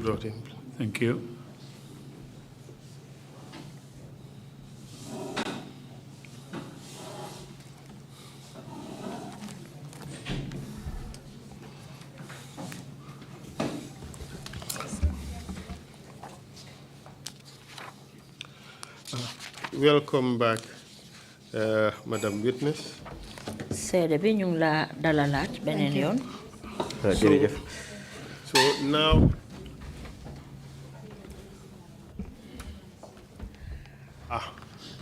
brought in. Thank you. Welcome back, Madam Witness. So now,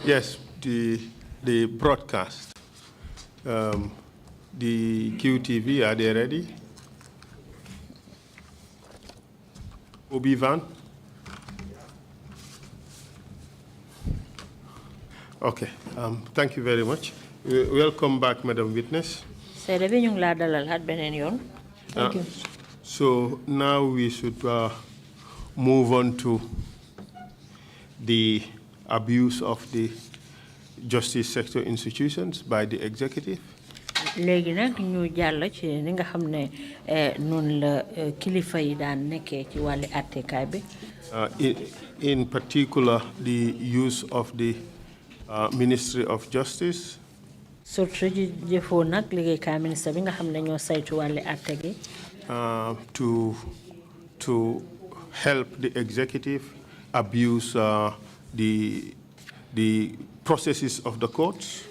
yes, the broadcast, the QTV, are they ready? Obi-Wan? Okay, thank you very much. Welcome back, Madam Witness. Thank you. So now we should move on to the abuse of the justice sector institutions by the executive. In particular, the use of the Ministry of Justice to help the executive abuse the processes of the courts.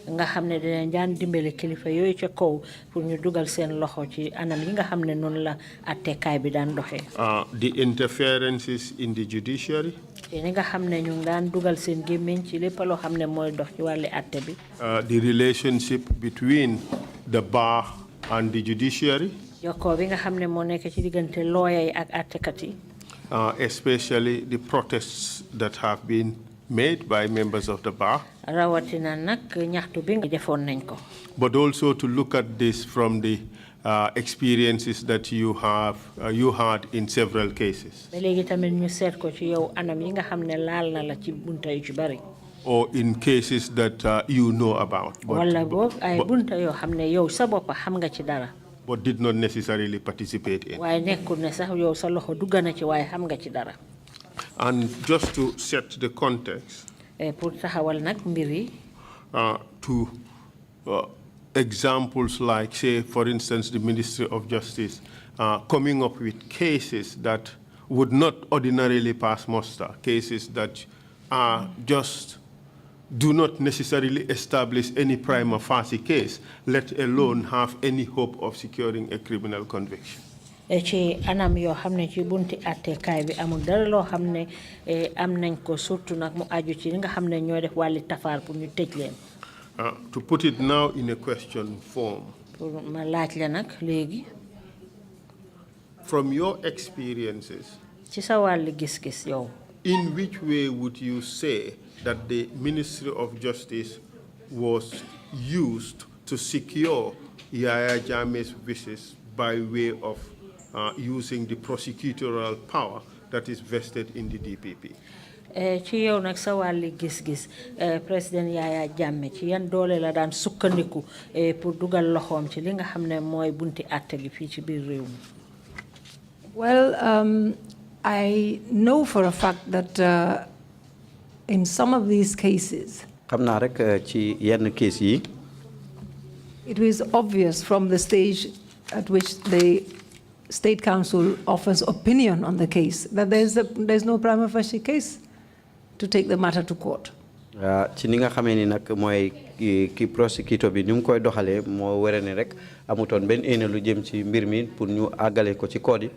The interferences in the judiciary. The relationship between the bar and the judiciary. Especially the protests that have been made by members of the bar. But also to look at this from the experiences that you had in several cases. Or in cases that you know about. But did not necessarily participate in. And just to set the context, to examples like, say, for instance, the Ministry of Justice coming up with cases that would not ordinarily pass muster, cases that do not necessarily establish any prima facie case, let alone have any hope of securing a criminal conviction. Ci anam yo xamne ci bunti atté kay bi amul dara lo xamne am nañ ko surtout nak mu aju ci nga xamne ñoy def wali tafar pour ñu tejj leen. To put it now in a question form. Pour ma laaj la nak légui. From your experiences. Ci sa wali gis-gis yow. In which way would you say that the Ministry of Justice was used to secure Yaya Jammeh's wishes by way of using the prosecutorial power that is vested in the DPP? Ci yow nak sa wali gis-gis président Yaya Jammeh ci yan doole la daan sukkandiku pour dugal loxom ci li nga xamne moy bunti atté gi fi ci biir réew mi. Well, I know for a fact that in some of these cases, it was obvious from the stage at which the State Council offers opinion on the case that there's no prima facie case to take the matter to court. Prosecutor bi ñu koy doxale mo wéré rek amuton ben ene lu jëm ci mbir mi pour ñu agalé ko ci code.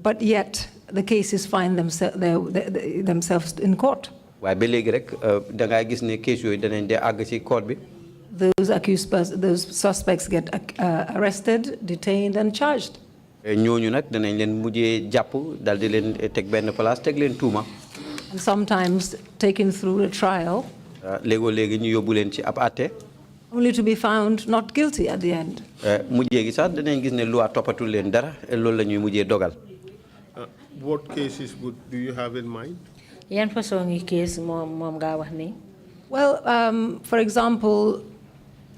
But yet the cases find themselves in court. Way ba légui rek da nga gis né case yoy dañ dé ag ci court bi. Those suspects get arrested, detained and charged. Ñooñu nak dañ leen mujjé japp dal di leen tek ben place tek leen tuuma. And sometimes taken through a trial. Légo légui ñu yobbu leen ci ab atté. Only to be found not guilty at the end. Mujjé gi sax dañ gis né loi topatul leen dara loolu lañuy mujjé dogal. What cases do you have in mind? Yan façon case mom nga wax ni? Well, for example,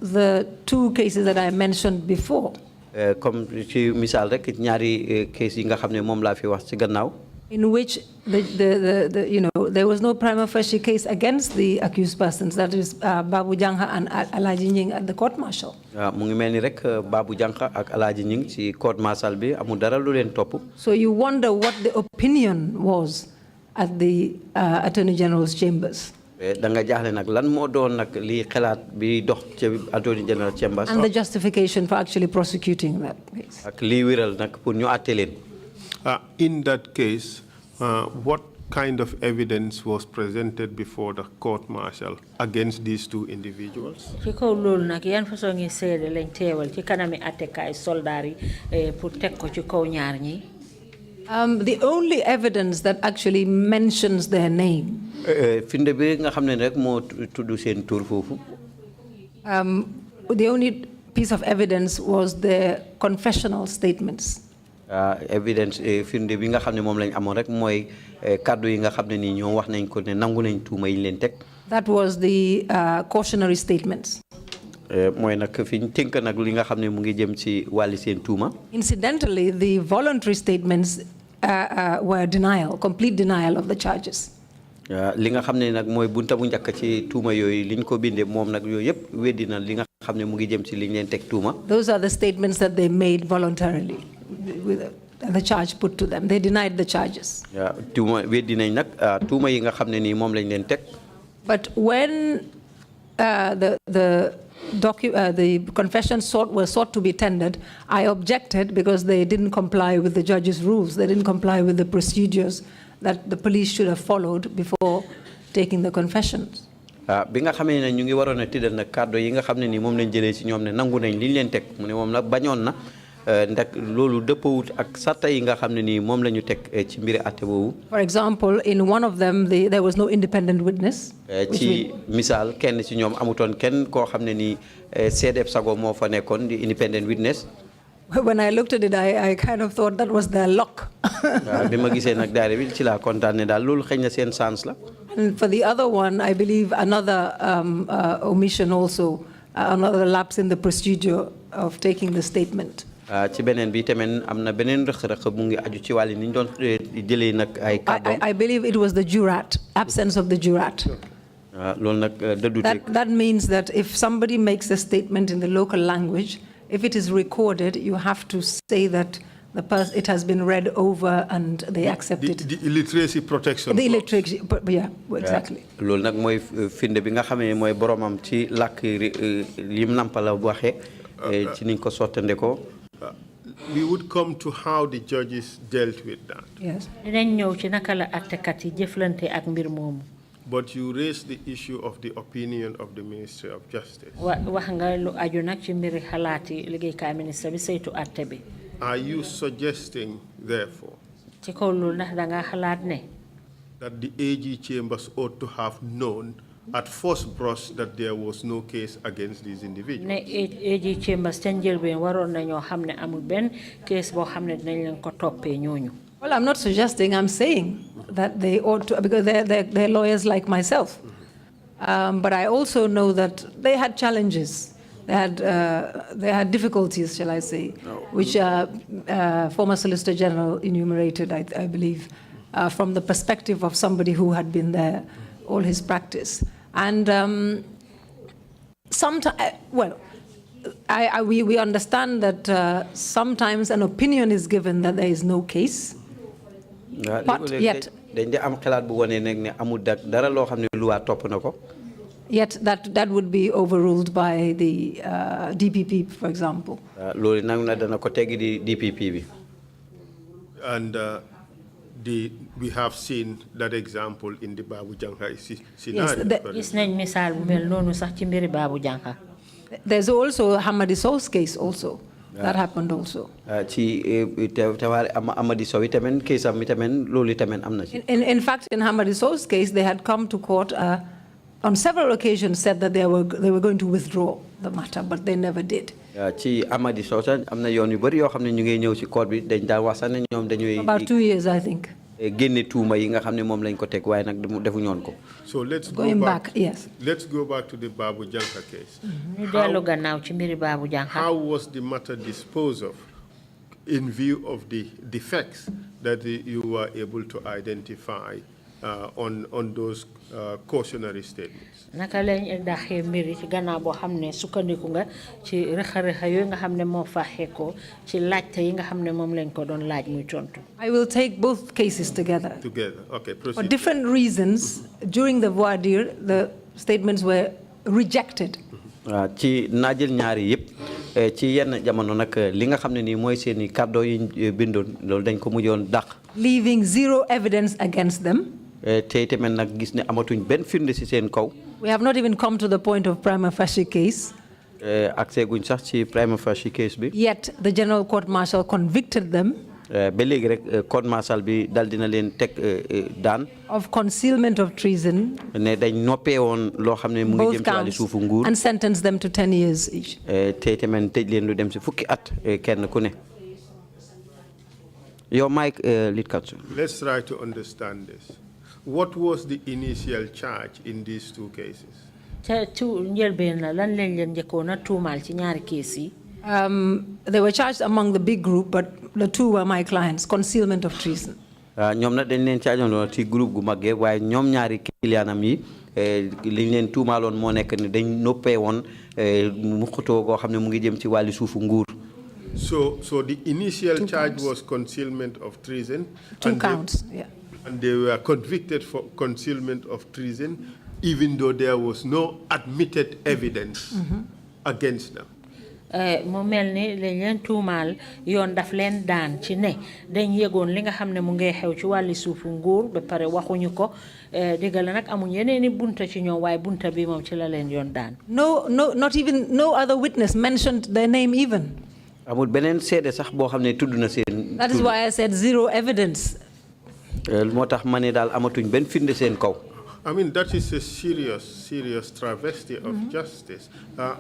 the two cases that I mentioned before. comme ci misal rek ñaari case yi nga xam ne moom laa fi wax ci gannaaw. In which there was no prima facie case against the accused persons, that is Babu Jangha and Alaji Nying at the court martial. Mu ngi mel ni rek Babu Jangha ak Alaji Nying ci court martial bi amul dara lu leen topp. So you wonder what the opinion was at the Attorney General's chambers. Da nga jaaxle nag lan moo doon nag li xalaat bi dox ci Attorney General chambers. And the justification for actually prosecuting that case. Ak lii wéral nag pour ñu àtte leen. In that case, what kind of evidence was presented before the court martial against these two individuals? Ci kaw loolu nag yan façon ngi seede lañ teewal ci kanami attekaay soldaar yi pour teg ko ci kaw ñaar ñi. The only evidence that actually mentions their name. Finde bi nga xam ne rek moo tudd seen tur foofu. The only piece of evidence was their confessional statements. Evidence firnde bi nga xam ne moom lañ amoon rek mooy kàddu yi nga xam ne nii ñoom wax nañ ko ne nangu nañ tuuma yi leen teg. That was the cautionary statements. Mooy nag fi ñu tënk nag li nga xam ne mu ngi jëm ci wàlli seen tuuma. Incidentally, the voluntary statements were complete denial of the charges. Li nga xam ne nag mooy bunta bu njëkk ci tuuma yooyu liñ ko bindee moom nag yooyu yëpp weddi na li nga xam ne mu ngi jëm ci liñ leen teg tuuma. Those are the statements that they made voluntarily, with the charge put to them. They denied the charges. Tuuma weddi nañ nag tuuma yi nga xam ne nii moom lañ leen teg. But when the confessions were sought to be tendered, I objected because they didn't comply with the judge's rules. They didn't comply with the procedures that the police should have followed before taking the confessions. Bi nga xamee ne ñu ngi waroon a tëddal nag kàddu yi nga xam ne nii moom lañ jëlee ci ñoom ne nangu nañ liñ leen teg mu ne moom nag bañoon na ndax loolu dëppawut ak sarta yi nga xam ne nii moom la ñu teg ci mbiri àtte boobu. For example, in one of them, there was no independent witness. Ci misaal kenn ci ñoom amutoon kenn koo xam ne nii seedeeb sago moo fa nekkoon di independent witness. When I looked at it, I kind of thought that was their luck. Bi ma gisee nag daare bi ci laa kontaan ne daal loolu xëy na seen chance la. And for the other one, I believe another omission also, another lapse in the procedure of taking the statement. Ci beneen bi tamit am na beneen rëq-rëq mu ngi aju ci wàlli ni ñu doon jëlee nag ay kàddoom. I believe it was the jurat, absence of the jurat. Loolu nag dëddu That means that if somebody makes a statement in the local language, if it is recorded, you have to say that it has been read over and they accept it. The illiteracy protection. The illiteracy, yeah, exactly. Loolu nag mooy firnde bi nga xamee mooy boromam ci làkk lim nampala bu waxee ci niñ ko sottande ko. We would come to how the judges dealt with that. Yes. Dinañ ñëw ci naka la attekat yi jëflante ak mbir moomu. But you raised the issue of the opinion of the Ministry of Justice. Wax nga lu aju nag ci mbiri xalaati liggéeykaay ministre bi saytu atte bi. Are you suggesting, therefore, ci kaw loolu ndax da nga xalaat ne that the AG chambers ought to have known at first brush that there was no case against these individuals? ne AG chambers ca njëlbeen waroon nañoo xam ne amul benn case boo xam ne dinañ leen ko toppee ñooñu. Well, I'm not suggesting, I'm saying that they ought to, because they're lawyers like myself. But I also know that they had challenges. They had difficulties, shall I say, which former Solicitor General enumerated, I believe, from the perspective of somebody who had been there all his practice. And sometimes, well, we understand that sometimes an opinion is given that there is no case. But yet, yet that would be overruled by the DPP, for example. And we have seen that example in the Babu Jangha scenario. There's also Hamadi Sow's case also. That happened also. In fact, in Hamadi Sow's case, they had come to court on several occasions, said that they were going to withdraw the matter, but they never did. About 2 years, I think. génne tuuma yi nga xam ne moom lañ ko teg waaye nag defu ñoon ko. So let's go Going back. yes. Let's go back to the Babu Janka case. ñu dellu gannaaw ci mbiri Babu Janka. How was the matter disposed of in view of the defects that you were able to identify on those cautionary statements? Naka lañ daxee mbiri ci gannaaw boo xam ne sukkandiku nga ci rëxa-rëxa yooyu nga xam ne moo faaxee ko ci laajte yi nga xam ne moom lañ ko doon laaj muy tontu. I will take both cases together. Together, okay, proceed. For different reasons, during the voir dire, the statements were rejected. ci naajël ñaari yëpp ci yenn jamono nag li nga xam ne nii mooy seen i kàddoo yi bindoon loolu dañ ko mujjoon dàq. Leaving zero evidence against them. te itamit nag gis ne amatuñ benn firnde si seen kaw. We have not even come to the point of prima facie case. accès guñ sax ci prima facie case bi. Yet the General Court Martial convicted them. ba léegi rek code martial bi dal dina leen teg daan. Of concealment of treason. ne dañ noppee woon loo xam ne mu ngi jëm ci wàllu suufu nguur. And sentenced them to 10 years each. te itamit tëj leen lu dem si fukki at kenn ku ne. yow Mike lead counsel. Let's try to understand this. What was the initial charge in these two cases? They were charged among the big group, but the two were my clients, concealment of treason. ñoom nag dañ leen caajoon ci groupe gu mag waaye ñoom ñaari kiliyaanam yi liñ leen tuumaaloon moo nekk ne dañ noppee woon mu xutoo goo xam ne mu ngi jëm ci wàllu suufu nguur. So the initial charge was concealment of treason. Two counts, yeah. And they were convicted for concealment of treason, even though there was no admitted evidence against them. Mo melni lañ leen tuumaal yoon daf leen daan ci ne dañ yëgoon li nga xam ne mu ngi xew ci wàlli suufu nguur ba pare waxuñu ko digal nag amuñ yeneeni bunta ci ñoom waaye bunta bi moom ci la leen yoon daan. No other witness mentioned their name even. amul beneen seede sax boo xam ne tudd na seen. That is why I said zero evidence. moo tax ma ne daal amatuñ benn firnde seen kaw. I mean, that is a serious travesty of justice.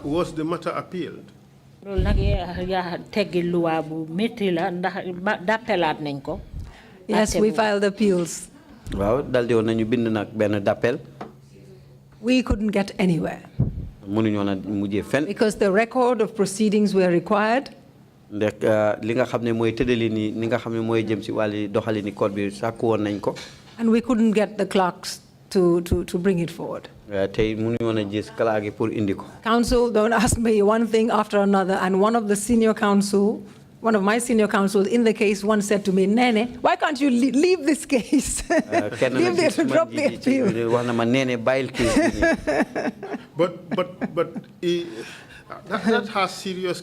Was the matter appealed? loolu nag yaa teggi luwaa bu métti la ndax d'appelaat nañ ko. Yes, we filed appeals. waaw daldi woon nañu bind nag benn d'appel. We couldn't get anywhere. mënuñoo na mujjee fenn. Because the record of proceedings were required. ndax li nga xam ne mooy tëddali ni nga xam ne mooy jëm si wàllu doxali ni code bi sàkku woon nañ ko. And we couldn't get the clerks to bring it forward. tey mënuñoo na gis clerk yi pour indi ko. Counsel, don't ask me one thing after another. And one of my senior counsels in the case once said to me, Nene, why can't you leave this case? Leave there to drop the appeal. But that has serious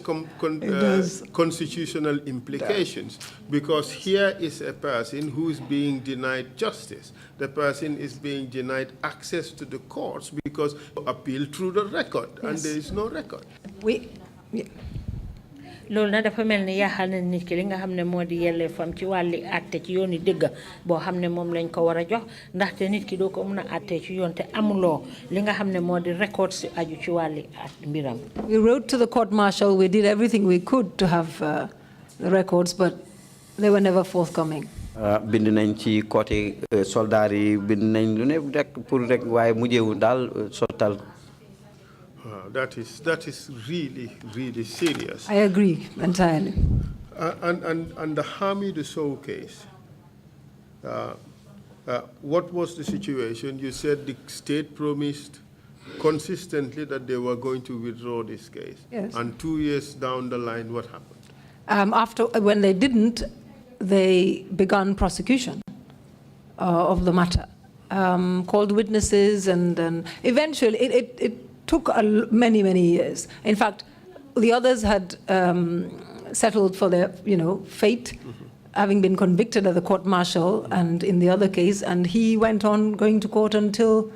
constitutional implications, because here is a person who is being denied justice. The person is being denied access to the courts because appeal through the record, and there is no record. loolu na dafa mel ni yaaxal na nit ki li nga xam ne moo di yelle fam ci wàlli àtte ci yooni dëgg boo xam ne moom lañ ko war a jox ndaxte nit ki doo ko mën a àtte ci yoon te amuloo li nga xam ne moo di record si aju ci wàlli mbiram. We wrote to the court martial. We did everything we could to have the records, but they were never forthcoming. bind nañ ci côté soldat yi bind nañ lu ne rek pour rek waaye mujjewu daal sottal. That is really serious. I agree entirely. And the Hamidou Sow case, what was the situation? You said the state promised consistently that they were going to withdraw this case. Yes. And 2 years down the line, what happened? When they didn't, they began prosecution of the matter, called witnesses, and eventually it took many years. In fact, the others had settled for their fate, having been convicted at the court martial and in the other case, and he went on going to court until,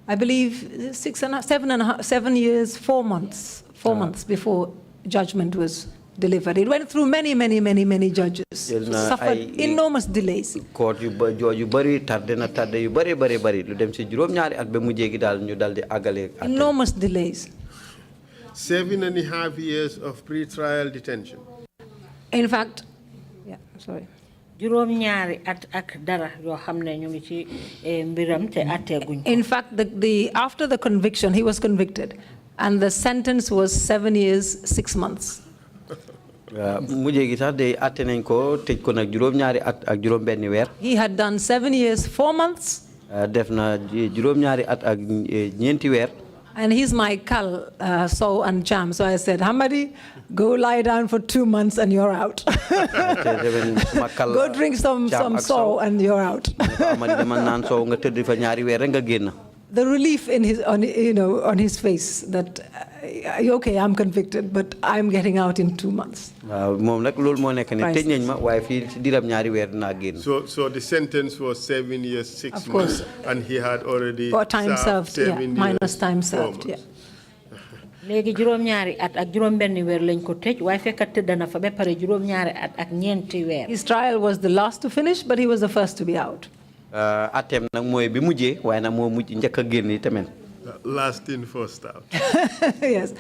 I believe, 7 years, 4 months, 4 months before judgment was delivered. It went through many judges. Suffered enormous delays. Court yu bari tardé yu bari lu dem ci juroom ñaari at ba mu jégi dal ñu daldi agalé. Enormous delays. 7.5 years of pre-trial detention. In fact, yeah, sorry. juróom-ñaari at ak dara yoo xam ne ñu ngi ci mbiram te atteeguñ ko. In fact, after the conviction, he was convicted, and the sentence was 7 years, 6 months. mujjee gi sax de atte nañ ko tëj ko nag juróom-ñaari at ak juróom-benni weer. He had done 7 years, 4 months. def na juróom-ñaari at ak ñeenti weer. And he's my kal, sow and jam. So I said, Hamadi, go lie down for 2 months and you're out. Go drink some sow and you're out. The relief in his, on his face that, okay, I'm convicted, but I'm getting out in 2 months. So the sentence was 7 years, 6 months, and he had already served 7 years, minus time served, yeah. léegi juróom-ñaari at ak juróom-benni weer lañ ko tëj waaye fekk tëdd na fa ba pare juróom-ñaari at ak ñeenti weer. His trial was the last to finish, but he was the first to be out. Atem nag mooy bi mujjee waaye nag moo mujj njëkk a génn tamit. Last in, first out. Yes.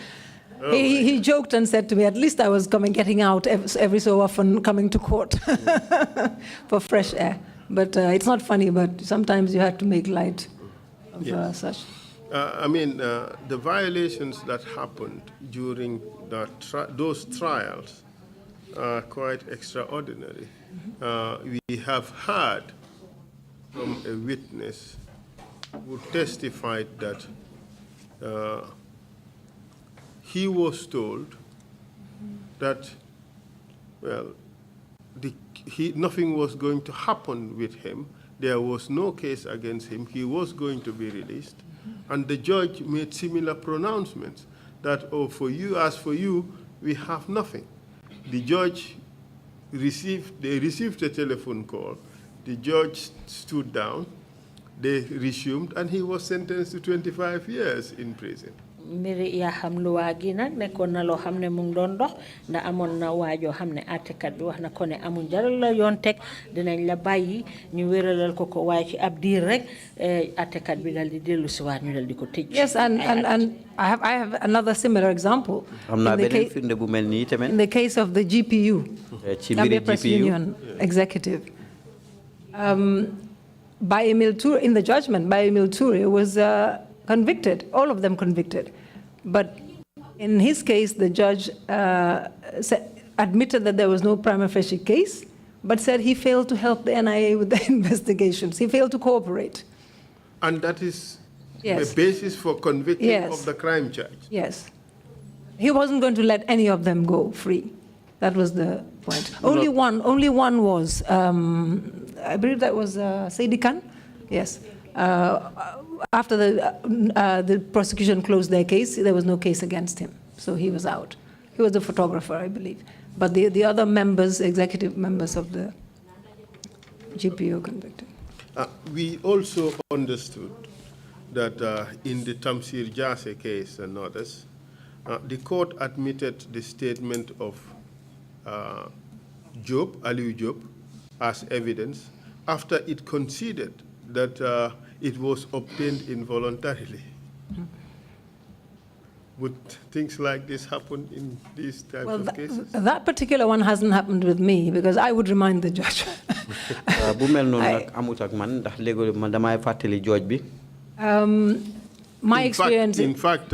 He joked and said to me, at least I was getting out every so often, coming to court for fresh air. But it's not funny, but sometimes you have to make light of such. The violations that happened during those trials are quite extraordinary. We have heard from a witness who testified that he was told that, well, nothing was going to happen with him. There was no case against him. He was going to be released. And the judge made similar pronouncements that, oh, for you, as for you, we have nothing. The judge received a telephone call. The judge stood down. They resumed, and he was sentenced to 25 years in prison. mbiri yaa xam lu waa gi nag nekkoon na loo xam ne mu ngi doon dox ndax amoon na waajoo xam ne àttekat bi wax na ko ne amul jaral la yoon teg dinañ la bàyyi ñu wéralal ko ko waaye ci ab diir rek àttekat bi dal di dellu si waat ñu dal di ko tëj. Yes, and I have another similar example. am naa beneen firnde bu mel nii tamit. In the case of the GPU, Gambia Press Union executive, Bayemil Toure, in the judgment, Bayemil Toure was convicted, all of them convicted. But in his case, the judge admitted that there was no prima facie case, but said he failed to help the NIA with the investigations. He failed to cooperate. And that is the basis for convicting of the crime charge? Yes. He wasn't going to let any of them go free. That was the point. Only one was, I believe that was Saidi Khan. Yes. After the prosecution closed their case, there was no case against him, so he was out. He was the photographer, I believe. But the other members, executive members of the GPO convicted. We also understood that in the Tamsir Jase case and others, the court admitted the statement of Aliu Job, as evidence after it conceded that it was obtained involuntarily. Would things like this happen in these types of cases? That particular one hasn't happened with me because I would remind the judge. My experience. In fact,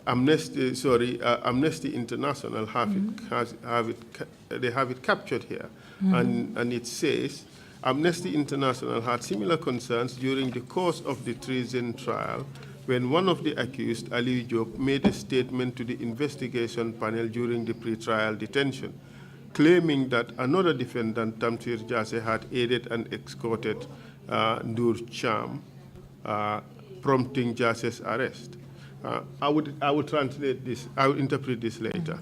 Amnesty International they have it captured here, and it says Amnesty International had similar concerns during the course of the Treason trial when one of the accused, Ali Job, made a statement to the investigation panel during the pre-trial detention, claiming that another defendant, Tamsir Jase, had aided and escorted Nur Cham, prompting Jase's arrest. I will translate this, I will interpret this later.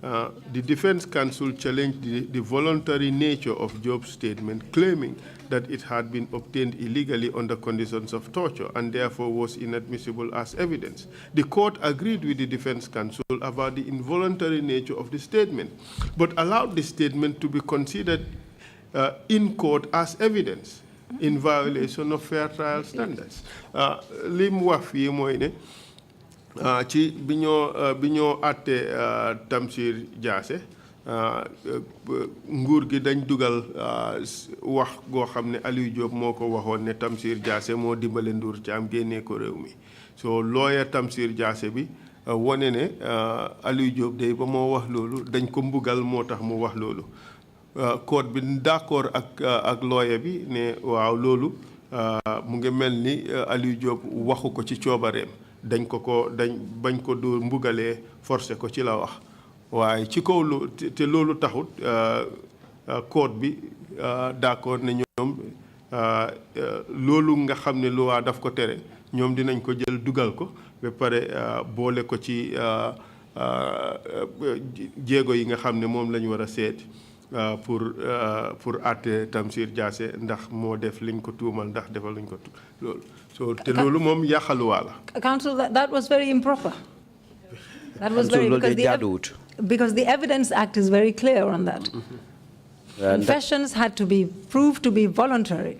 The defense counsel challenged the voluntary nature of Job's statement, claiming that it had been obtained illegally under conditions of torture and therefore was inadmissible as evidence. The court agreed with the defense counsel about the involuntary nature of the statement, but allowed the statement to be considered in court as evidence in violation of fair trial standards. Lim wafi moine ci biñoo atte Tamsir Jase nguur gi dañ dugal wax goo xam ne Aliou Diop moo ko waxoon ne Tamsir Jaase moo dimbale Ndour Thiam génnee ko réew mi so lawyer Tamsir Jaase bi wone ne Aliou Diop day ba moo wax loolu dañ ko mbugal moo tax mu wax loolu court bi d'accord ak lawyer bi ne waaw loolu mu ngi mel ni Aliou Diop waxu ko ci coobareem dañ bañ ko dóor mbugalee forcé ko ci la wax waaye ci kaw lu te loolu taxut court bi d'accord ne ñoom loolu nga xam ne loi daf ko tere ñoom dinañ ko jël dugal ko ba pare boole ko ci jéego yi nga xam ne moom lañ war a seet pour àtte Tamsir Jaase ndax moo def liñ ko tuumal ndax defal luñ ko loolu so te loolu moom yàqaluwaa la. Counsel, that was very improper. That was very because the Evidence Act is very clear on that. Confessions had to be proved to be voluntary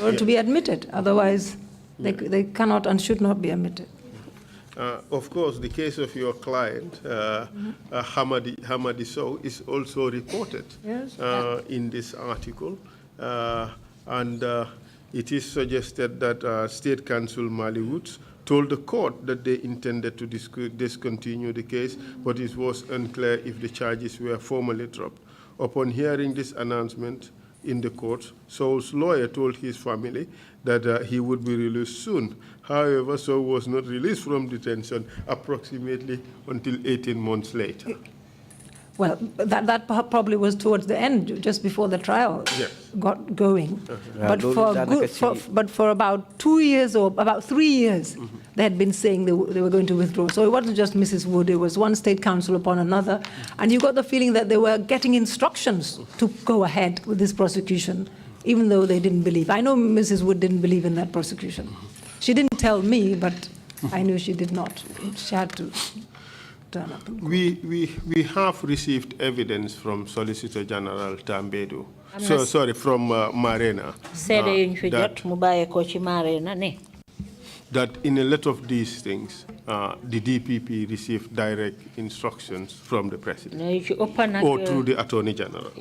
or to be admitted. Otherwise, they cannot and should not be admitted. Of course, the case of your client, Hamadi Sow, is also reported in this article. And it is suggested that State Counsel Mali Woods told the court that they intended to discontinue the case, but it was unclear if the charges were formally dropped. Upon hearing this announcement in the court, Sow's lawyer told his family that he would be released soon. However, Sow was not released from detention approximately until 18 months later. Well, that probably was towards the end, just before the trial got going. But for about 2 years or about 3 years, they had been saying they were going to withdraw. So it wasn't just Mrs. Wood, it was one state counsel upon another. And you got the feeling that they were getting instructions to go ahead with this prosecution, even though they didn't believe. I know Mrs. Wood didn't believe in that prosecution. She didn't tell me, but I knew she did not. She had to. We have received evidence from Solicitor General Tambedu. Sorry, from Marena. That in a lot of these things, the DPP received direct instructions from the President or through the Attorney General.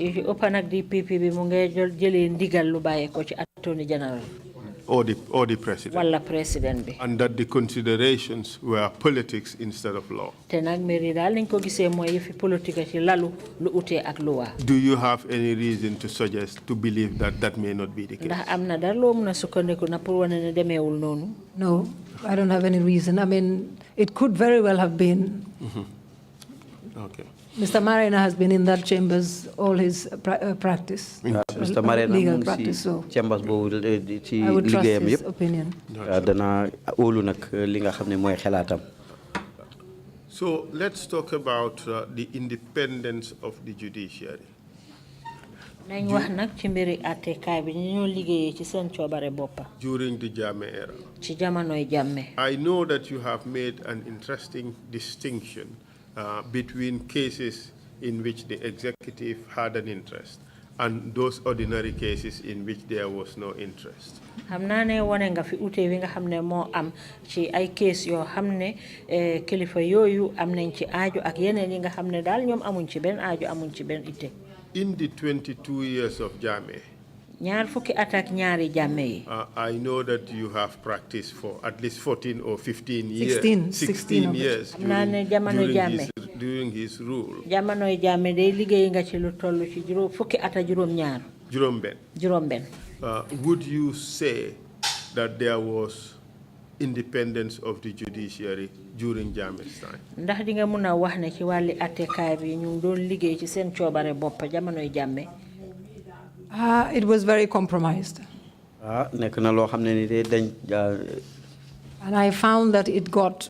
Or the President. And that the considerations were politics instead of law. Do you have any reason to suggest, to believe that that may not be the case? No, I don't have any reason. I mean, it could very well have been. Okay. Mr. Marina has been in that chambers all his practice. Mr. Marina legal practice, so chambers I would trust his opinion. So let's talk about the independence of the judiciary. During the Jammeh era. I know that you have made an interesting distinction between cases in which the executive had an interest and those ordinary cases in which there was no interest. Hamnane wanenga fi ute winga hamne mo am ci ay case yo hamne kilifa yoyu am nañ ci aajo ak yeneen yi nga hamne dal ñom amuñ ci ben aajo amuñ ci ben ite. In the 22 years of Jammeh, ñaar fukki atak ñaari Jammeh yi. I know that you have practiced for at least 14 or 15 years. 16 years during his rule. Jamono Jammeh day liggéey nga ci lu tollu ci juroom fukki ata juroom ñaar. Juroom ben. Would you say that there was independence of the judiciary during Jammeh's time? Ndax di nga mëna wax ne ci wàlli attekaay bi ñu doon liggéey ci seen coobare bopp jamono Jammeh. It was very compromised. And I found that it got,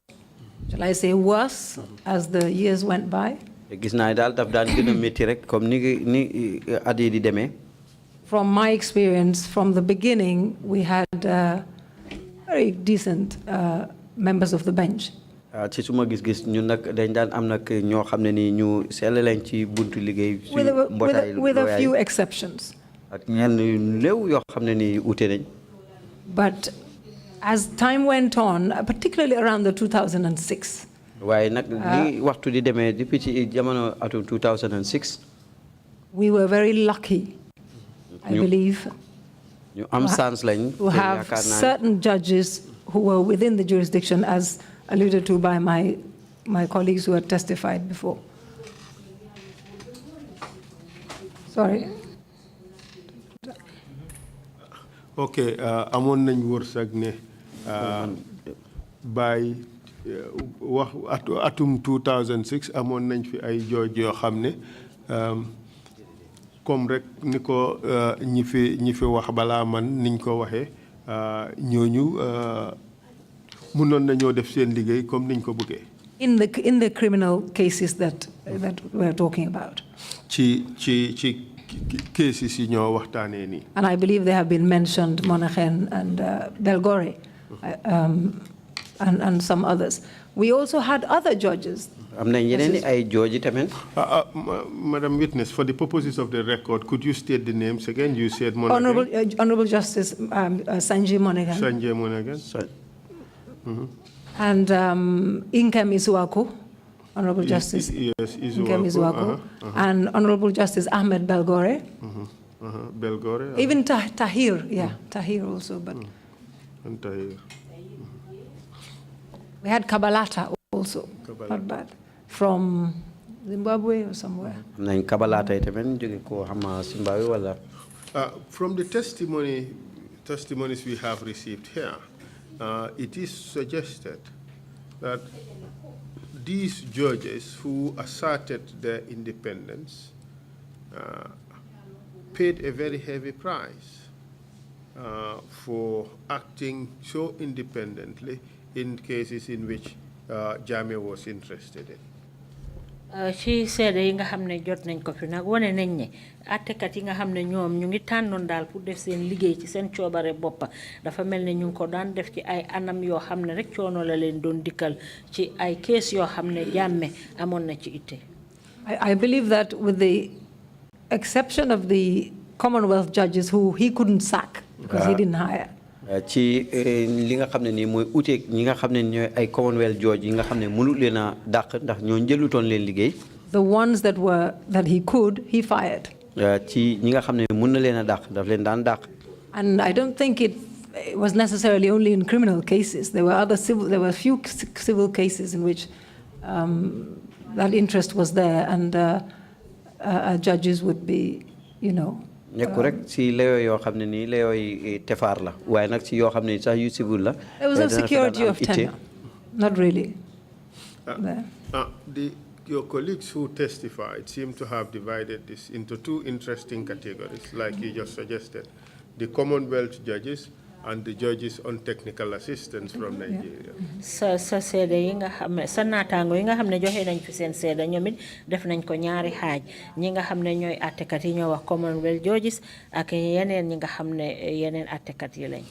shall I say, worse as the years went by. From my experience, from the beginning, we had very decent members of the bench. With a few exceptions. But as time went on, particularly around the 2006, waaye nag li waxtu di demee depuis ci jamono atum 2006. We were very lucky, I believe, ñu am chance lañ. to have certain judges who were within the jurisdiction, as alluded to by my colleagues who had testified before. Sorry. Okay, amoon nañ wërsëg ne by wax atum 2006 amoon nañ fi ay judge yoo xam ne comme rek ni ko ñi fi wax balaa man niñ ko waxee ñooñu mënoon nañoo def seen liggéey comme niñ ko bëggee. In the criminal cases that we're talking about. Ci cases yi ñoo waxtaanee nii. And I believe they have been mentioned, Monaghan and Belgore, and some others. We also had other judges. Madam Witness, for the purposes of the record, could you state the names again? You said Monaghan. Honorable Justice Sanjay Monaghan. Sanjay Monaghan. And Inkem Isuaku, Honorable Justice. Yes, Inkem Isuaku. And Honorable Justice Ahmed Belgore. Belgore. Even Tahir, Tahir also. But and Tahir. We had Kabalata also, not bad, from Zimbabwe or somewhere. From the testimonies we have received here, it is suggested that these judges who asserted their independence paid a very heavy price for acting so independently in cases in which Jammeh was interested in. Ci seede yi nga xam ne jot nañ ko fi nag wane nañ ne attekat yi nga xam ne ñoom ñu ngi tànnoon daal pour def seen liggéey ci seen coobare boppa dafa mel ne ñu ngi ko daan def ci ay anam yoo xam ne rek coono la leen doon dikkal ci ay case yoo xam ne Jammeh amoon na ci itte. I believe that with the exception of the Commonwealth judges who he couldn't sack because he didn't hire. Ci li nga xam ne nii mooy uteeg ñi nga xam ne ñooy ay Commonwealth judge yi nga xam ne mënul leen a dàq ndax ñoo njëlutoon leen liggéey. The ones that he could, he fired. Ci ñi nga xam ne mën na leen a dàq daf leen daan dàq. And I don't think it was necessarily only in criminal cases. There were a few civil cases in which that interest was there, and judges would be, nekku rek ci leyo yoo xam ne nii leyo yi tefaar la waaye nag ci yoo xam ne sax yu civil la. There was a security of tenure, not really. Your colleagues who testified seem to have divided this into two interesting categories, like you just suggested: the Commonwealth judges and the judges on technical assistance from Nigeria. Sa seede yi nga xam ne sa naataango yi nga xam ne joxe nañ fi seen seede ñoom it def nañ ko ñaari xaaj ñi nga xam ne ñooy attekat yi ñoo wax Commonwealth judges ak yeneen ñi nga xam ne yeneen attekat yi lañ.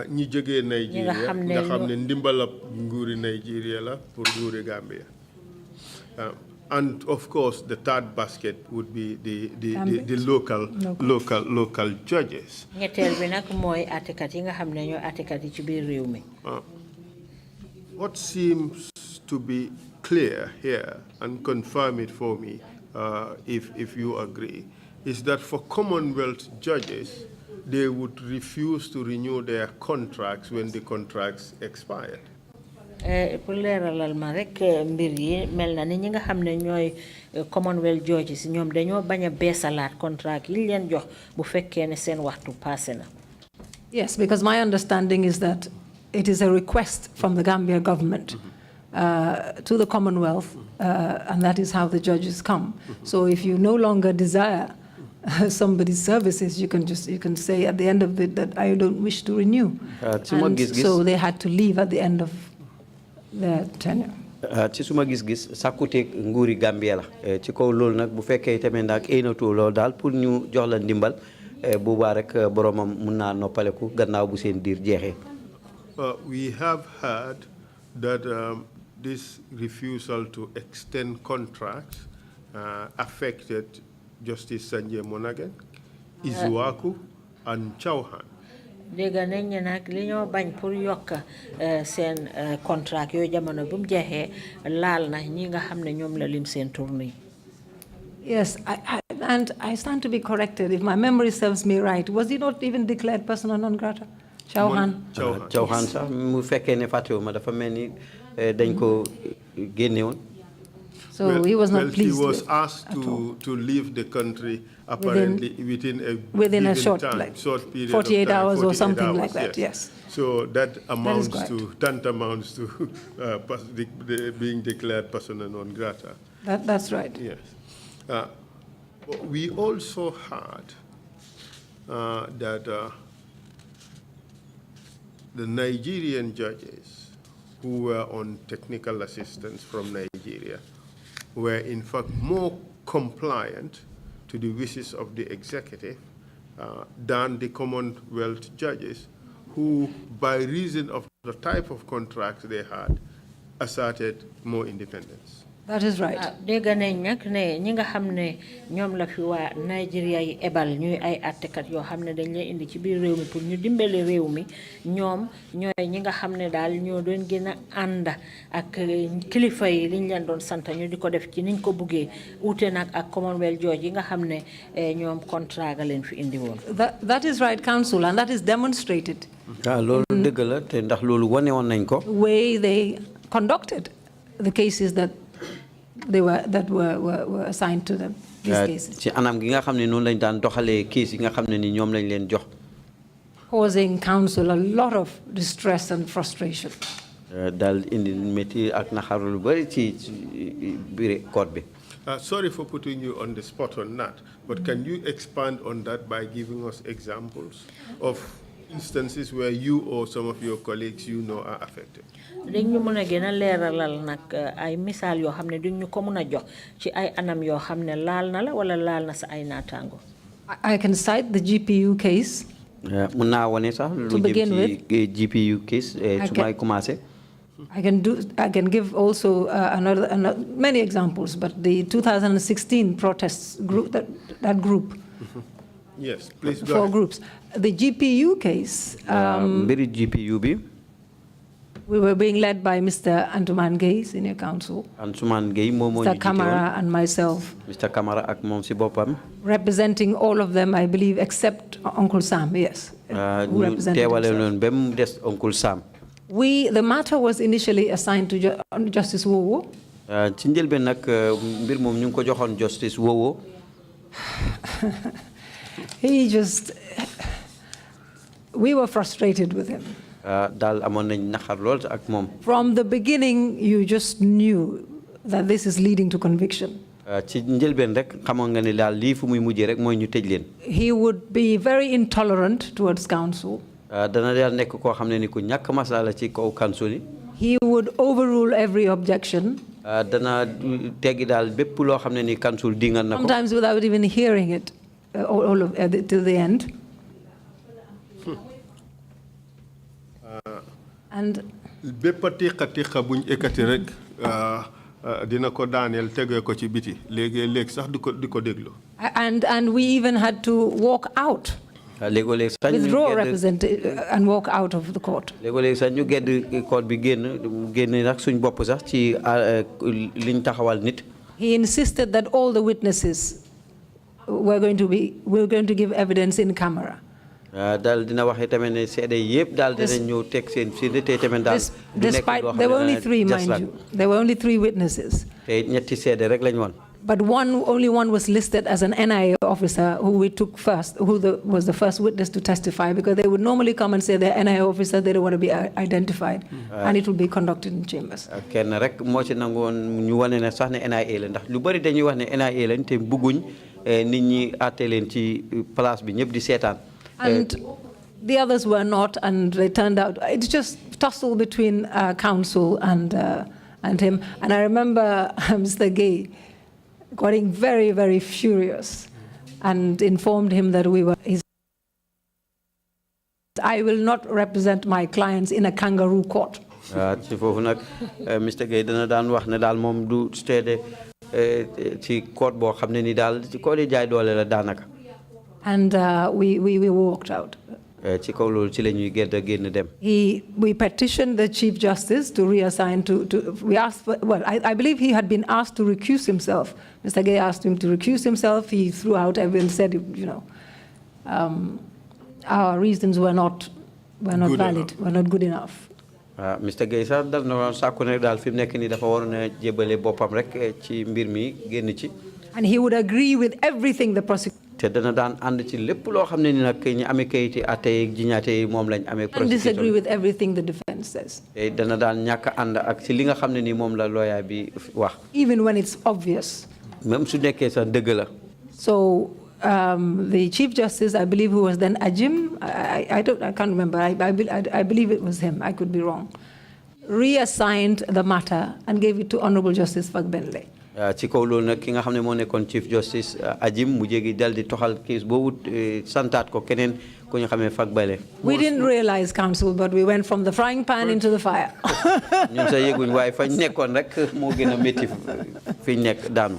ñi jógee Nigeria nga xam ne ndimbalab nguuri Nigeria la pour nguuri Gambia. And of course, the third basket would be the local judges. What seems to be clear here, and confirm it for me, if you agree, is that for Commonwealth judges, they would refuse to renew their contracts when the contracts expired. Pour leeralal ma rek mbir yi mel na ni ñi nga xam ne ñooy Commonwealth judges ñoom dañoo bañ a beesalaat contract yi leen jox bu fekkee ne seen waxtu passé na. Yes, because my understanding is that it is a request from the Gambia government to the Commonwealth, and that is how the judges come. So if you no longer desire somebody's services, you can say at the end of it that I don't wish to renew. So they had to leave at the end of their tenure. Ci suma gis-gis sàkkuteeg nguuri Gambia la ci kaw loolu nag bu fekkee tamit nag aynatu loolu daal pour ñu jox la ndimbal boobaa rek boromam mun naa noppaleku gannaaw bu seen diir jeexee. We have heard that this refusal to extend contracts affected Justice Sanjay Monaghan, Isuaku, and Chauhan. dégg nañ ne nag li ñoo bañ pour yokk seen contract yooyu jamono bu mu jeexee laal na ñi nga xam ne ñoom la lim seen tournée. Yes, and I stand to be corrected if my memory serves me right. Was he not even declared persona non grata? Chauhan. Chauhan sax mu fekkee ne fàttewuma dafa mel ni dañ ko génne woon. So he was not pleased. He was asked to leave the country apparently within a short time, short period 48 of time, hours 48 or something hours, like that, yes. So that amounts to being declared persona non grata. That's right. Yes. We also heard that the Nigerian judges who were on technical assistance from Nigeria were in fact more compliant to the wishes of the executive than the Commonwealth judges who, by reason of the type of contracts they had, asserted more independence. That is right. dégg nañ nag ne ñi nga xam ne ñoom la fi waa Nigeria yi ebal ñuy ay attekat yoo xam ne dañ leen indi ci biir réew mi pour ñu dimbale réew mi ñoom ñooy ñi nga xam ne daal ñoo doon gën a ànd ak kilifa yi liñ leen doon sant ñu di ko def ci niñ ko buggee ute nag ak Commonwealth judge yi nga xam ne ñoom contrat ga leen fi indi woon. That is right, Council, and that is demonstrated. loolu dëgg la te ndax loolu wane woon nañ ko. The way they conducted the cases that were assigned to them, these cases. ci anam gi nga xam ne noonu lañ daan doxalee case yi nga xam ne ni ñoom lañ leen jox. Causing counsel a lot of distress and frustration. daal indi métti ak naxaru lu bari ci biir court bi. Sorry for putting you on the spot on that, but can you expand on that by giving us examples of instances where you or some of your colleagues are affected? dañ ñu mën a gën a leeralal nag ay misaal yoo xam ne duñ ñu ko mën a jox ci ay anam yoo xam ne laal na la wala laal na sa ay naataango. I can cite the GPU case. mën naa wane sax lu jëm ci GPU case su may commencé. I can give also many examples, but the 2016 protests group, that group. Yes, please go 4 ahead. groups. The GPU case. Very GPU bi. We were being led by Mr. Antuman Gay, senior counsel. Antuman Gay momo Mr. Kamara and myself. Mr. Kamara ak mom si bopam. Representing all of them, I believe, except Uncle Sam. Yes. Who represented himself. Uncle Sam. The matter was initially assigned to Justice Wowo. Ci njëlbeen nag mbir moom ñu ngi ko joxoon Justice Wowo. We were frustrated with him. From the beginning, you just knew that this is leading to conviction. He would be very intolerant towards counsel. He would overrule every objection. Sometimes without even hearing it till the end. And we even had to walk out. Withdraw and walk out of the court. He insisted that all the witnesses were going to give evidence in camera. Despite there were only 3, mind you. There were only 3 witnesses. But only one was listed as an NIA officer who we took first, was the first witness to testify, because they would normally come and say they're NIA officer, they don't want to be identified, and it will be conducted in chambers. And the others were not, and they turned out, it's just tussle between counsel and him. And I remember Mr. Gay getting very, very furious and informed him that I will not represent my clients in a kangaroo court. Mr. Gay dana daan wax ne daal moom du stede ci court boo xam ne ni daal ci court yi jaay doole la daanaka. And we walked out. We petitioned the Chief Justice to reassign we asked for, well, I believe he had been asked to recuse himself. Mr. Gay asked him to recuse himself. He threw out evidence, said, our reasons were not valid, were not good enough. Mr. Gay sax dal na sakku ne dal fim nek ni dafa warona jébale bopam rek ci mbir mi génn ci. And he would agree with everything the prosecutor. And disagree with everything the defense says. Even when it's obvious. So the Chief Justice, I believe, who was then Ajim, I can't remember. I believe it was him. I could be wrong. Reassigned the matter and gave it to Honorable Justice Fagbenle. Ci kaw loolu nag ki nga xam ne moo nekkoon Chief Justice Ajim mu jégi dal di toxal case boobu santaat ko keneen ku ñu xamee Fagbale. We didn't realize, counsel, but we went from the frying pan into the fire. ñun sa yëguñ waaye fañ nekkoon rek moo gën a métti fi nekk daanu.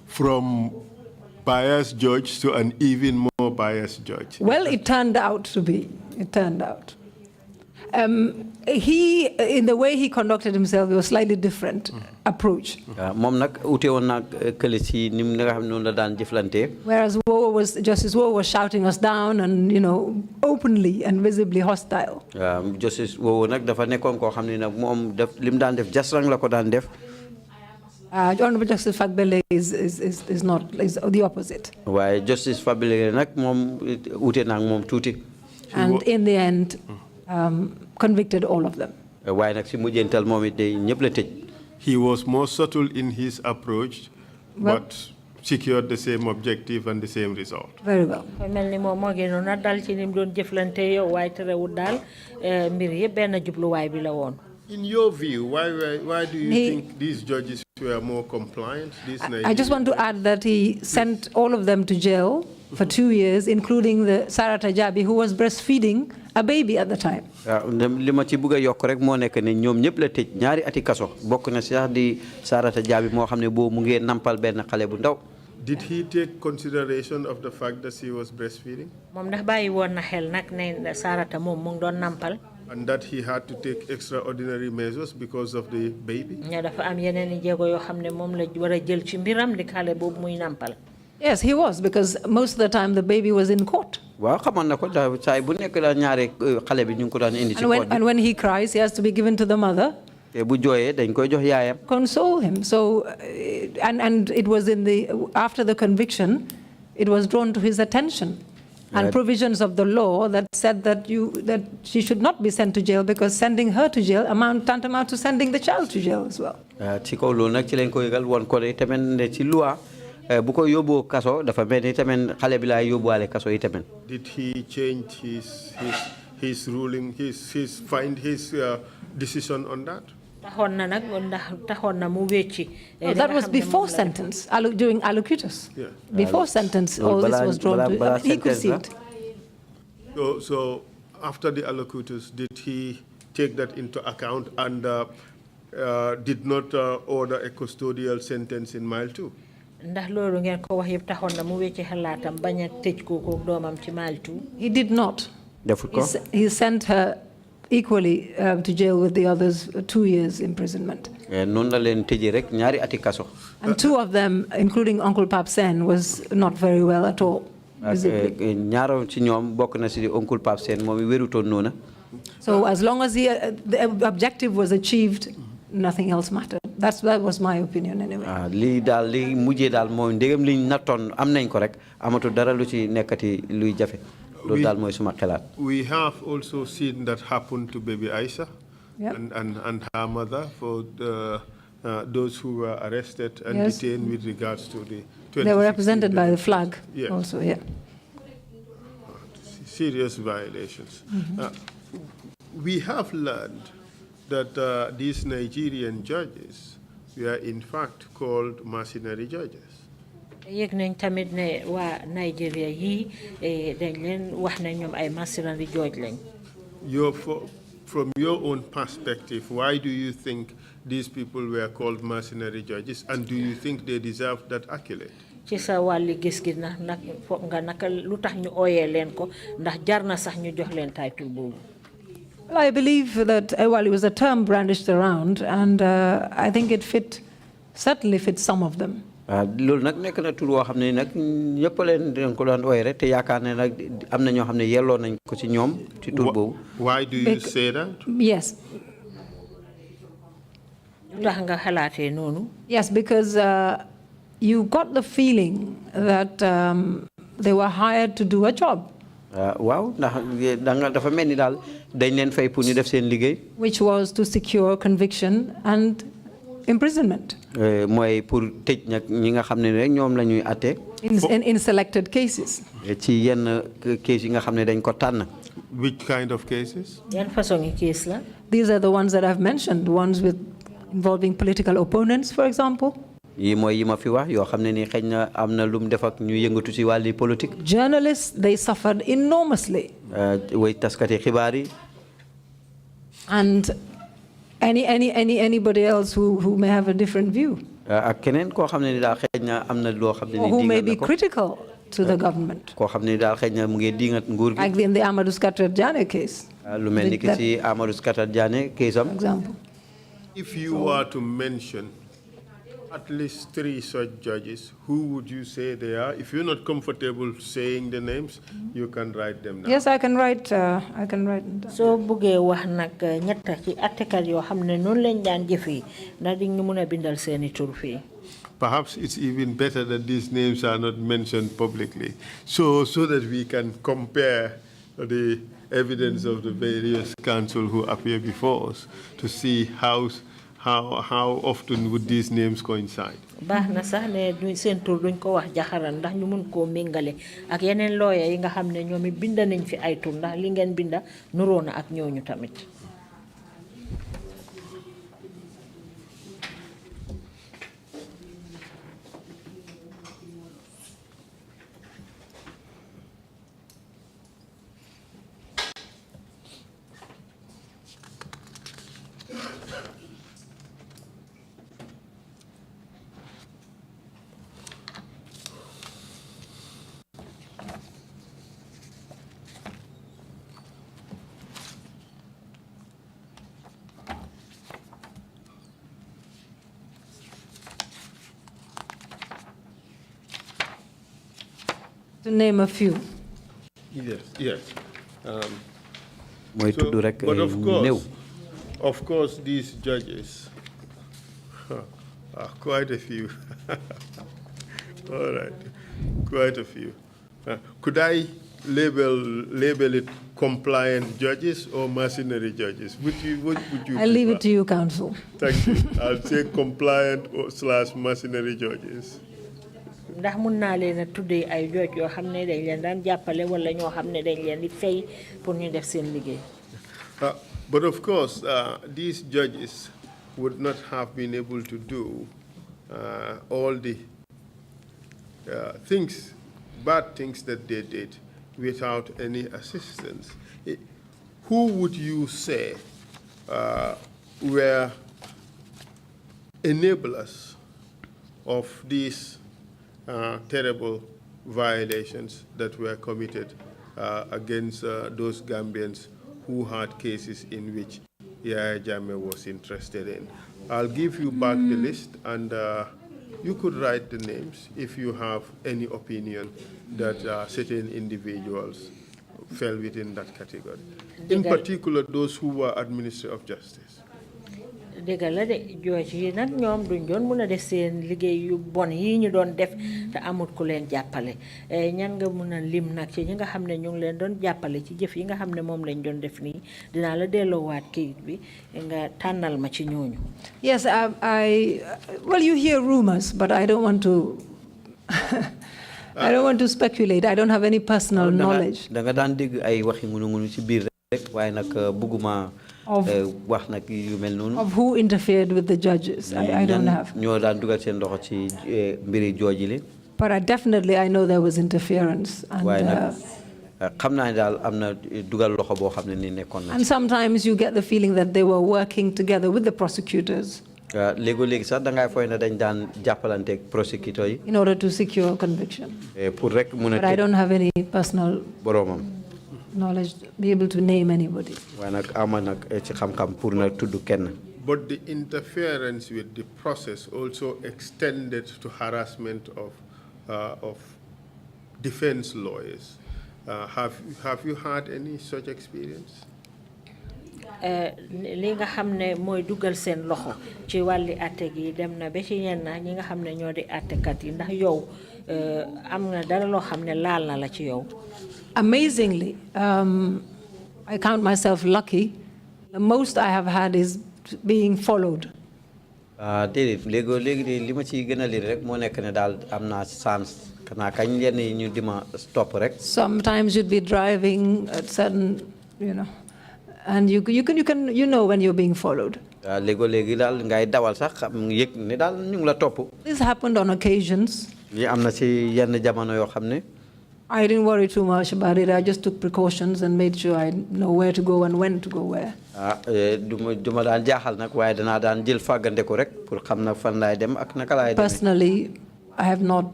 From biased judge to an even more biased judge. Well, it turned out to be. It turned out. He, in the way he conducted himself, it was slightly different approach. Whereas Justice Wowo was shouting us down and, openly and visibly hostile. Justice Wowo nak dafa nekkon ko xamni nak mom def lim daan def jasrang la ko daan def. Honorable Justice Fagbele is not, is the opposite. Why Justice Fagbele nak mom ute nak mom tuti. And in the end, convicted all of them. He was more subtle in his approach, but secured the same objective and the same result. Very well. In your view, why do you think these judges were more compliant? I just want to add that he sent all of them to jail for 2 years, including the Sarah Tajabi, who was breastfeeding a baby at the time. Lima ci bëgg yok rek mo nek ne ñom ñëpp la tëj ñaari ati kaso bokk na sax di Sarah Tajabi mo xamne bo mu ngi nampal ben xalé bu ndaw. Did he take consideration of the fact that she was breastfeeding? Mom ndax bayyi won na xel nak ne Sarah ta mom mu ngi don nampal. And that he had to take extraordinary measures because of the baby? Ña dafa am yeneen I jéego yo xamne mom la wara jël ci mbiram di xalé bobu muy nampal. Yes, he was, because most of the time the baby was in court. And when he cries, he has to be given to the mother. Console him. So, and it was after the conviction, it was drawn to his attention. And provisions of the law that said that she should not be sent to jail, because sending her to jail tantamount to sending the child to jail as well. Did he change his ruling, his decision on that? That was before sentence, during allocutus. Yeah. Before sentence, all this was drawn to. He could see it. So after the allocutus, did he take that into account and did not order a custodial sentence in mile 2? He did not. He sent her equally to jail with the others, 2 years imprisonment. And 2 of them, including Uncle Pap Sen, was not very well at all. So as long as the objective was achieved, nothing else mattered. That was my opinion anyway. We have also seen that happen to baby Aisha. Yep. And her mother, for those who were arrested and detained with regards to the 2016. They were represented by the flag also, yeah. Serious violations. We have learned that these Nigerian judges were in fact called mercenary judges. From your own perspective, why do you think these people were called mercenary judges, and do you think they deserve that accolade? ci sa wàlli gis-gis nag foog nga naka lu tax ñu ooyee leen ko ndax jar na sax ñu jox leen title boobu. Well, I believe that well, it was a term brandished around, and I think it certainly fits some of them. loolu nag nekk na tur woo xam ne nag ñëpp leen dañ ko daan ooyee rek te yaakaar ne nag am na ñoo xam ne yelloo nañ ko ci ñoom ci tur boobu. Why do you say that? Yes. lu tax nga xalaatee noonu. Yes, because you got the feeling that they were hired to do a job. waaw ndax dafa mel ni daal dañ leen fay pour ñu def seen liggéey. Which was to secure conviction and imprisonment. mooy pour tëj nag ñi nga xam ne rek ñoom la ñuy atte. In selected cases. ci yenn case yi nga xam ne dañ ko tànn. Which kind of cases? yan façon yi case la. These are the ones that I've mentioned, ones involving political opponents, for example. yi mooy yi ma fi wax yoo xam ne ni xëy na am na lu mu def ak ñu yëngatu ci wàlli politique. Journalists, they suffered enormously. way taskati xibaar yi. And anybody else who may have a different view. ak keneen koo xam ne ni daal xëy na am na loo xam ne ni who may be critical to the government. koo xam ne daal xëy na mu ngi dingat nguur gi. Like in the Amadou Scatter Diané case. lu mel ni ki ci Amadou Scatter Diané case am. Example. If you were to mention at least 3 such judges, who would you say they are? If you're not comfortable saying the names, you can write them down. Yes, I can write them down. So buggee wax nag ñetta ci attekat yoo xam ne noonu lañ daan jëfee ndax di nga mën a bindal seeni tur fii. Perhaps it's even better that these names are not mentioned publicly, so that we can compare the evidence of the various counsel who appear before us to see how often would these names coincide. baax na sax ne seen tur duñ ko wax jaxaran ndax ñu mun koo méngale ak yeneen lawyer yi nga xam ne ñoom it binda nañ fi ay tur ndax li ngeen binda nuroo na ak ñooñu tamit. To name a few. Yes. mooy tudd rek But néew. of course, these judges are quite a few. All right, quite a few. Could I label it compliant judges or mercenary judges? What would you? I'll leave prefer? it to you, counsel. Thank you. I'll say compliant / mercenary judges. ndax mun naa leen a tuddee ay jooj yoo xam ne dañ leen daan jàppale wala ñoo xam ne dañ leen di fay pour ñu def seen liggéey. But of course, these judges would not have been able to do all the bad things that they did without any assistance. Who would you say were enablers of these terrible violations that were committed against those Gambians who had cases in which Yahya Jammeh was interested in? I'll give you back the list, and you could write the names if you have any opinion that certain individuals fell within that category. In particular, those who were administrators of justice. dëgg la de jooju yi nag ñoom duñ doon mun a def seen liggéey yu bon yi ñu doon def te amut ku leen jàppale ñan nga mun a lim nag ci ñi nga xam ne ñu ngi leen doon jàppale ci jëf yi nga xam ne moom lañ doon def nii dinaa la delloowaat kayit bi nga tànnal ma ci ñooñu. Yes, well, you hear rumors, but I don't want to. I don't want to speculate. I don't have any personal knowledge. da nga daan dégg ay waxi ngunu ci biir rek waaye nag bëgguma wax nag yu mel noonu. Of who interfered with the judges. I don't have. ñoo daan dugal seen loxo ci mbiri jooji li. But definitely I know there was interference. waaye nag xam naa ne daal am na dugal loxo boo xam ne ni nekkoon na. And sometimes you get the feeling that they were working together with the prosecutors. léegi sax da ngay foy na dañ daan jàppalante ak prosecutor yi in order to secure conviction. pour rek mun But I don't have any personal boromam knowledge to be able to name anybody. waaye nag ama nag ci xam-xam pour na tudd kenn. But the interference with the process also extended to harassment of defense lawyers. Have you had any such experience? li nga xam ne mooy dugal seen loxo ci wàlli atte gi dem na ba ci ñenn ñi nga xam ne ñoo di attekat yi ndax yow am na dara loo xam ne laal na la ci yow. Amazingly, I count myself lucky. The most I have had is being followed. déedéet léegi de li ma ci gën a lii rek moo nekk ne daal am naa chance kanaa kañ yenn yi ñu di ma stop rek. Sometimes you'd be driving at certain, and you know when you're being followed. léegi daal ngay dawal sax xam yëg ne daal ñu ngi la topp. This happened on occasions. lii am na ci yenn jamono yoo xam ne. I didn't worry too much about it. I just took precautions and made sure I know where to go and when to go where. duma daan jaaxal nag waaye danaa daan jël fàggandeku rek pour xam na fan laay dem ak naka laay demee. Personally, I have not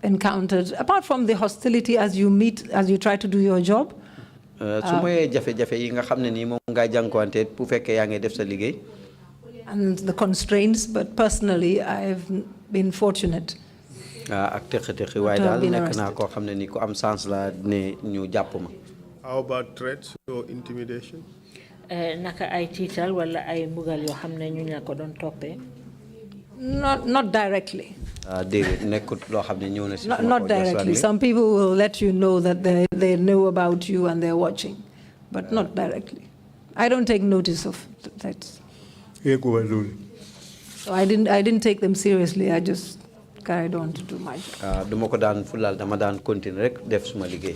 encountered, apart from the hostility as you try to do your job. su mooyee jafe-jafe yi nga xam ne nii moom ngay jànkuwante bu fekkee yaa ngi def sa liggéey. And the constraints, but personally, I've been fortunate. ak tëq-tëqi waaye daal nekk naa koo xam ne nii ku am sens la ne ñu jàpp ma. How about threats or intimidation? naka ay tiital wala ay mbugal yoo xam ne ñu la ko doon toppee. Not directly. déedéet nekkut loo xam ne ñëw na si. Not directly. Some people will let you know that they know about you and they're watching, but not directly. I don't take notice of threats. So I didn't take them seriously. I just carried on to do my job. duma ko daan fulal dama daan continuer rek def suma liggéey.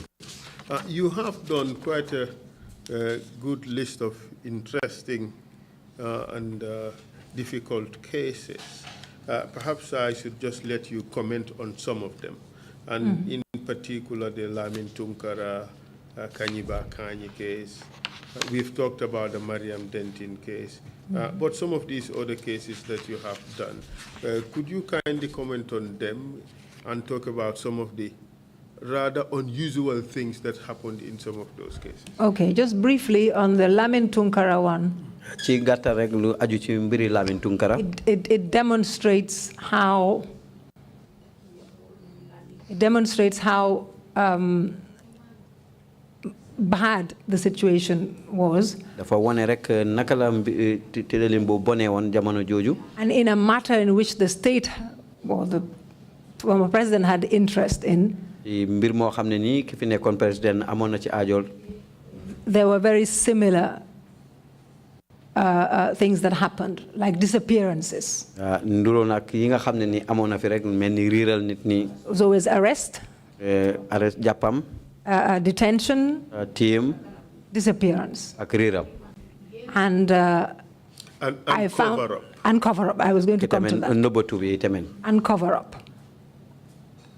You have done quite a good list of interesting and difficult cases. Perhaps I should just let you comment on some of them, and in particular the Lamin Tunkara Kanyiba Kanyi case. We've talked about the Mariam Dentin case, but some of these other cases that you have done, could you kindly comment on them and talk about some of the rather unusual things that happened in some of those cases? Okay, just briefly on the Lamin Tunkara one. ci gàttal rek lu aju ci mbiri Lamin Tunkara. It demonstrates how bad the situation was. dafa wone rek naka la tëralim bu bonee woon jamono jooju. And in a matter in which the state or the former president had interest in. mbir moo xam ne nii ki fi nekkoon président amoon na ci aajool. There were very similar things that happened, like disappearances. nduroo nag yi nga xam ne ni amoon na fi rek mel ni riiral nit ñi. So was arrest. arrest jàppam. Detention. téem. Disappearance. ak riiral. And I found cover up. And cover up. I was going to come to that. nëbbatu bi tamit. And cover up.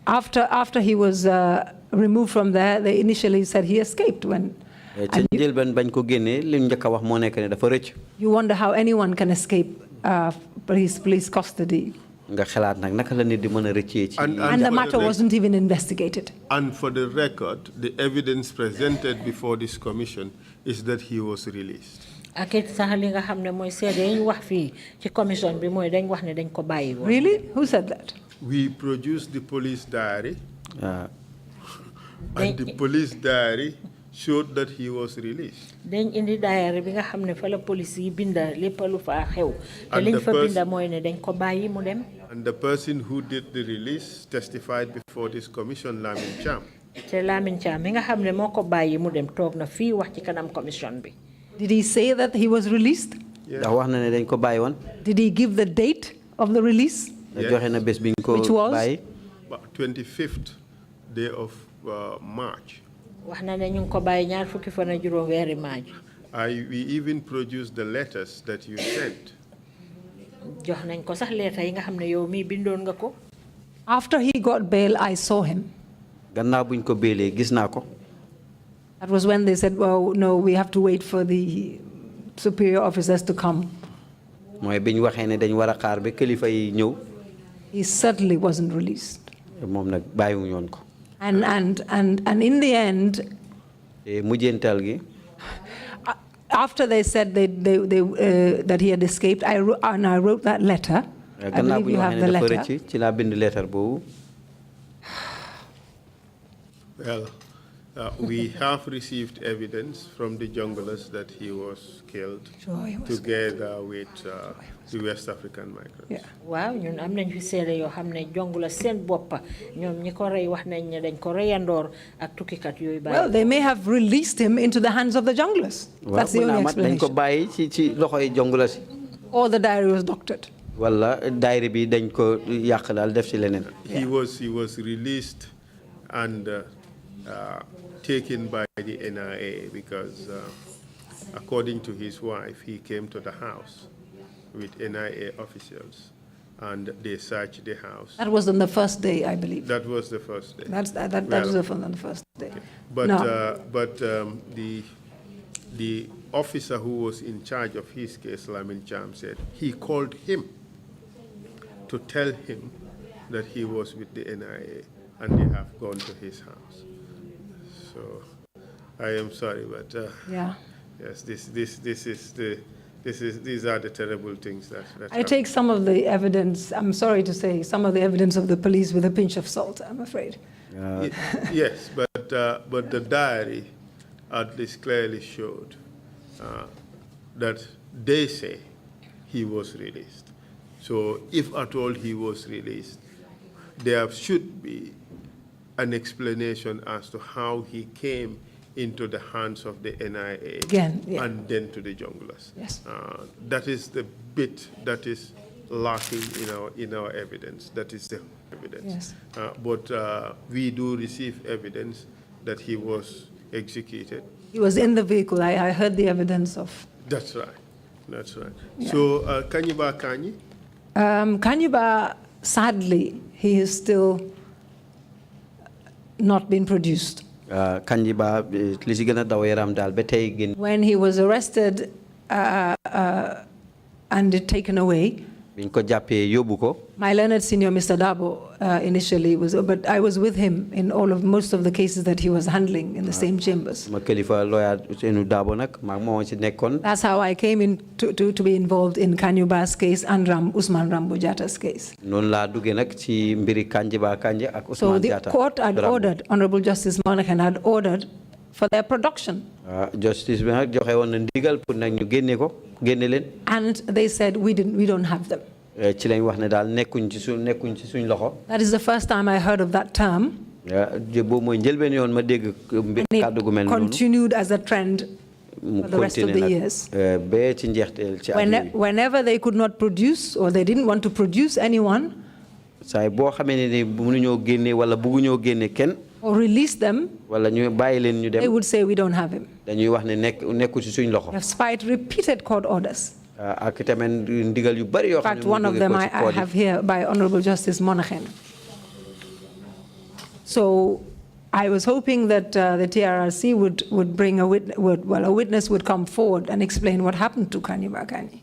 After he was removed from there, they initially said he escaped. You wonder how anyone can escape police custody. And the matter wasn't even investigated. And for the record, the evidence presented before this commission is that he was released. Really? Who said that? We produced the police diary, and the police diary showed that he was released. And the person who did the release testified before this commission, Lamin Cham. Did he say that he was released? Yeah. Did he give the date of the release? Yes. Which was? 25th day of March. We even produced the letters that you sent. After he got bail, I saw him. That was when they said, well, no, we have to wait for the superior officers to come. mooy biñ waxee ne dañ war a xaar ba kilifa yi ñëw. He certainly wasn't released. moom nag bàyyiwuñu ko. And in the end, mujjental gi. after they said that he had escaped, I wrote that letter. I believe you have the letter. ci laa bind letter boobu. Well, we have received evidence from the junglers that he was killed together with the West African migrants. Yeah. Wow, ñun am nañ fi seede yoo xam ne jongula seen boppa ñoom ñi ko rey wax nañ ne dañ ko reyandoor ak tukkikat yooyu bàyyi. Well, they may have released him into the hands of the junglers. That's the only explanation. dañ ko bàyyi ci loxoy jongula si. Or the diary was doctored. wala diary bi dañ ko yàq daal def ci leneen. He was released and taken by the NIA because, according to his wife, he came to the house with NIA officials and they searched the house. That was on the first day, I believe. That was the first day. That was on the first day. But, no. The officer who was in charge of his case, Lamin Cham, said he called him to tell him that he was with the NIA and they have gone to his house. So I am sorry, but yeah. Yes, these are the terrible things that I take some of the evidence, I'm sorry to say, some of the evidence of the police with a pinch of salt, I'm afraid. Yes, but the diary at least clearly showed that they say he was released. So if at all he was released, there should be an explanation as to how he came into the hands of the NIA and then to the junglers. Yes. That is the bit that is lacking in our evidence. That is the evidence. Yes. But we do receive evidence that he was executed. He was in the vehicle. I heard the evidence of. That's right. That's right. Yeah. So Kanyiba Kanyi? Kanyiba, sadly, he is still not been produced. When he was arrested and taken away, my learned senior, Mr. Dabo, initially was, but I was with him in most of the cases that he was handling in the same chambers. That's how I came in to be involved in Kanyuba's case and Usman Rambo Jatta's case. So the court had ordered, Honorable Justice Monaghan had ordered for their production. And they said, we don't have them. That is the first time I heard of that term. And it continued as a trend for the rest of the years. Whenever they could not produce or they didn't want to produce anyone, or release them, they would say, we don't have him. Despite repeated court orders. In fact, one of them I have here by Honorable Justice Monaghan. So I was hoping that the TRRC would bring a witness would come forward and explain what happened to Kanyiba Kani.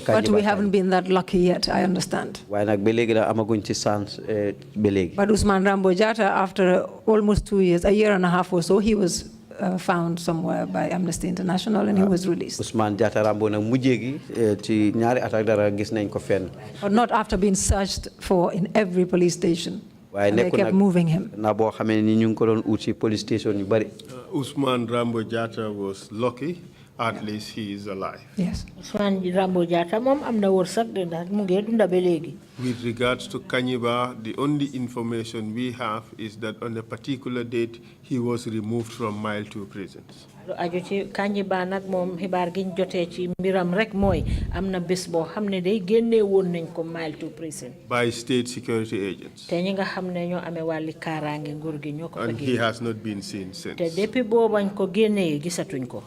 But we haven't been that lucky yet, I understand. But Usman Rambo Jatta, after almost 2 years, a year and a half or so, he was found somewhere by Amnesty International and he was released. Usman Jatta Rambo na mujegi ci ñaari at ak dara gis nañ ko fenn. But not after being searched for in every police station. And they kept moving him. Na bo xamé ni ñu ko doon ut ci police station yu bari. Usman Rambo Jatta was lucky. At least he is alive. Yes. Usman Rambo Jatta mom amna wërsak de ndax mu ngi dunda ba légui. With regards to Kanyiba, the only information we have is that on a particular date he was removed from Mile 2 prisons. Aju ci Kanyiba nak mom xibaar giñ joté ci mbiram rek moy amna bés bo xamné day génné won nañ ko Mile 2 prison. By state security agents. Té ñi nga xamné ñoo amé wali karange nguur gi ñoko fa. And he has not been seen since. Té depuis bobañ ko génné gisatuñ ko.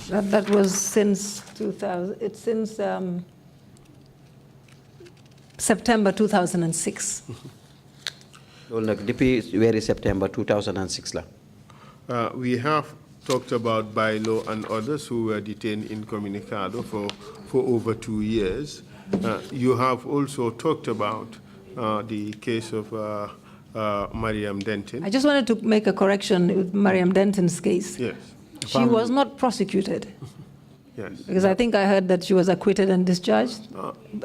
That was since 2000. It's since September 2006. Depuis September 2006 we have talked about Bailo and others who were detained incommunicado for over 2 years. You have also talked about the case of Mariam Denton. I just wanted to make a correction with Mariam Denton's case. Yes. She was not prosecuted. Yes. Because I think I heard that she was acquitted and discharged.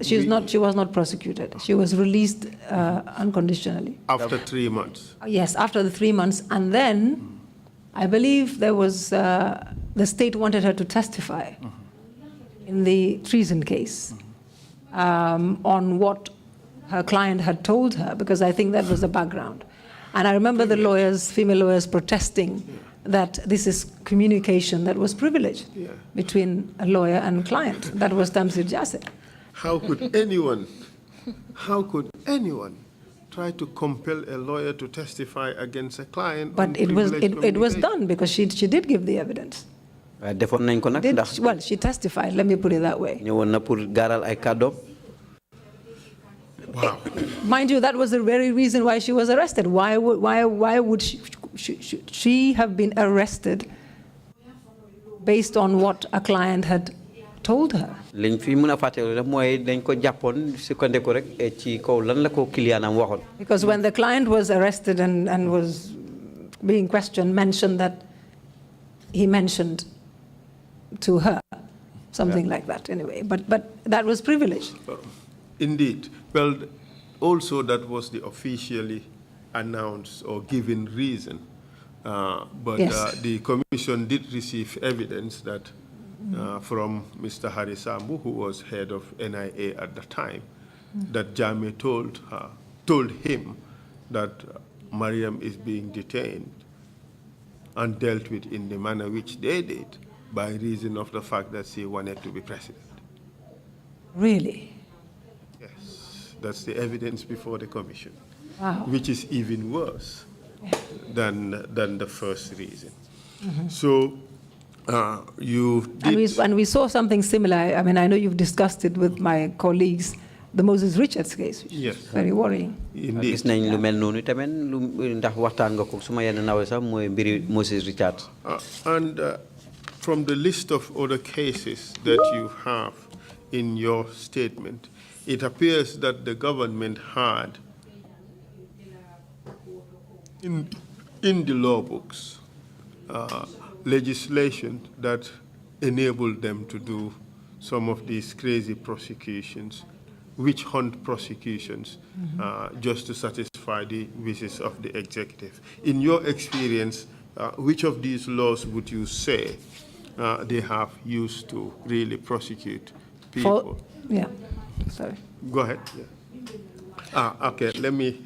She was not prosecuted. She was released unconditionally. After 3 months. Yes, after the 3 months. And then I believe there was, the state wanted her to testify in the treason case on what her client had told her, because I think that was the background. And I remember the lawyers, female lawyers, protesting that this is communication that was privileged between a lawyer and client. That was Tamsir Jase. How could anyone try to compel a lawyer to testify against a client? But it was done because she did give the evidence. Well, she testified, let me put it that way. Wow. Mind you, that was the very reason why she was arrested. Why would she have been arrested based on what a client had told her? Because when the client was arrested and was being questioned, mentioned that he mentioned to her, something like that anyway. But that was privileged. Indeed. Well, also that was the officially announced or given reason. But yes. The commission did receive evidence that from Mr. Harisambu, who was head of NIA at the time, that Jame told him that Mariam is being detained and dealt with in the manner which they did by reason of the fact that she wanted to be president. Really? That's the evidence before the commission, wow. Which is even worse than the first reason. So you did... And we saw something similar. I mean, I know you've discussed it with my colleagues, the Moses Richards case, which is very worrying. Indeed. And from the list of other cases that you have in your statement, it appears that the government had in the law books legislation that enabled them to do some of these crazy prosecutions, witch hunt prosecutions, just to satisfy the wishes of the executive. In your experience, which of these laws would you say they have used to really prosecute people? Sorry. Go ahead. Okay. Let me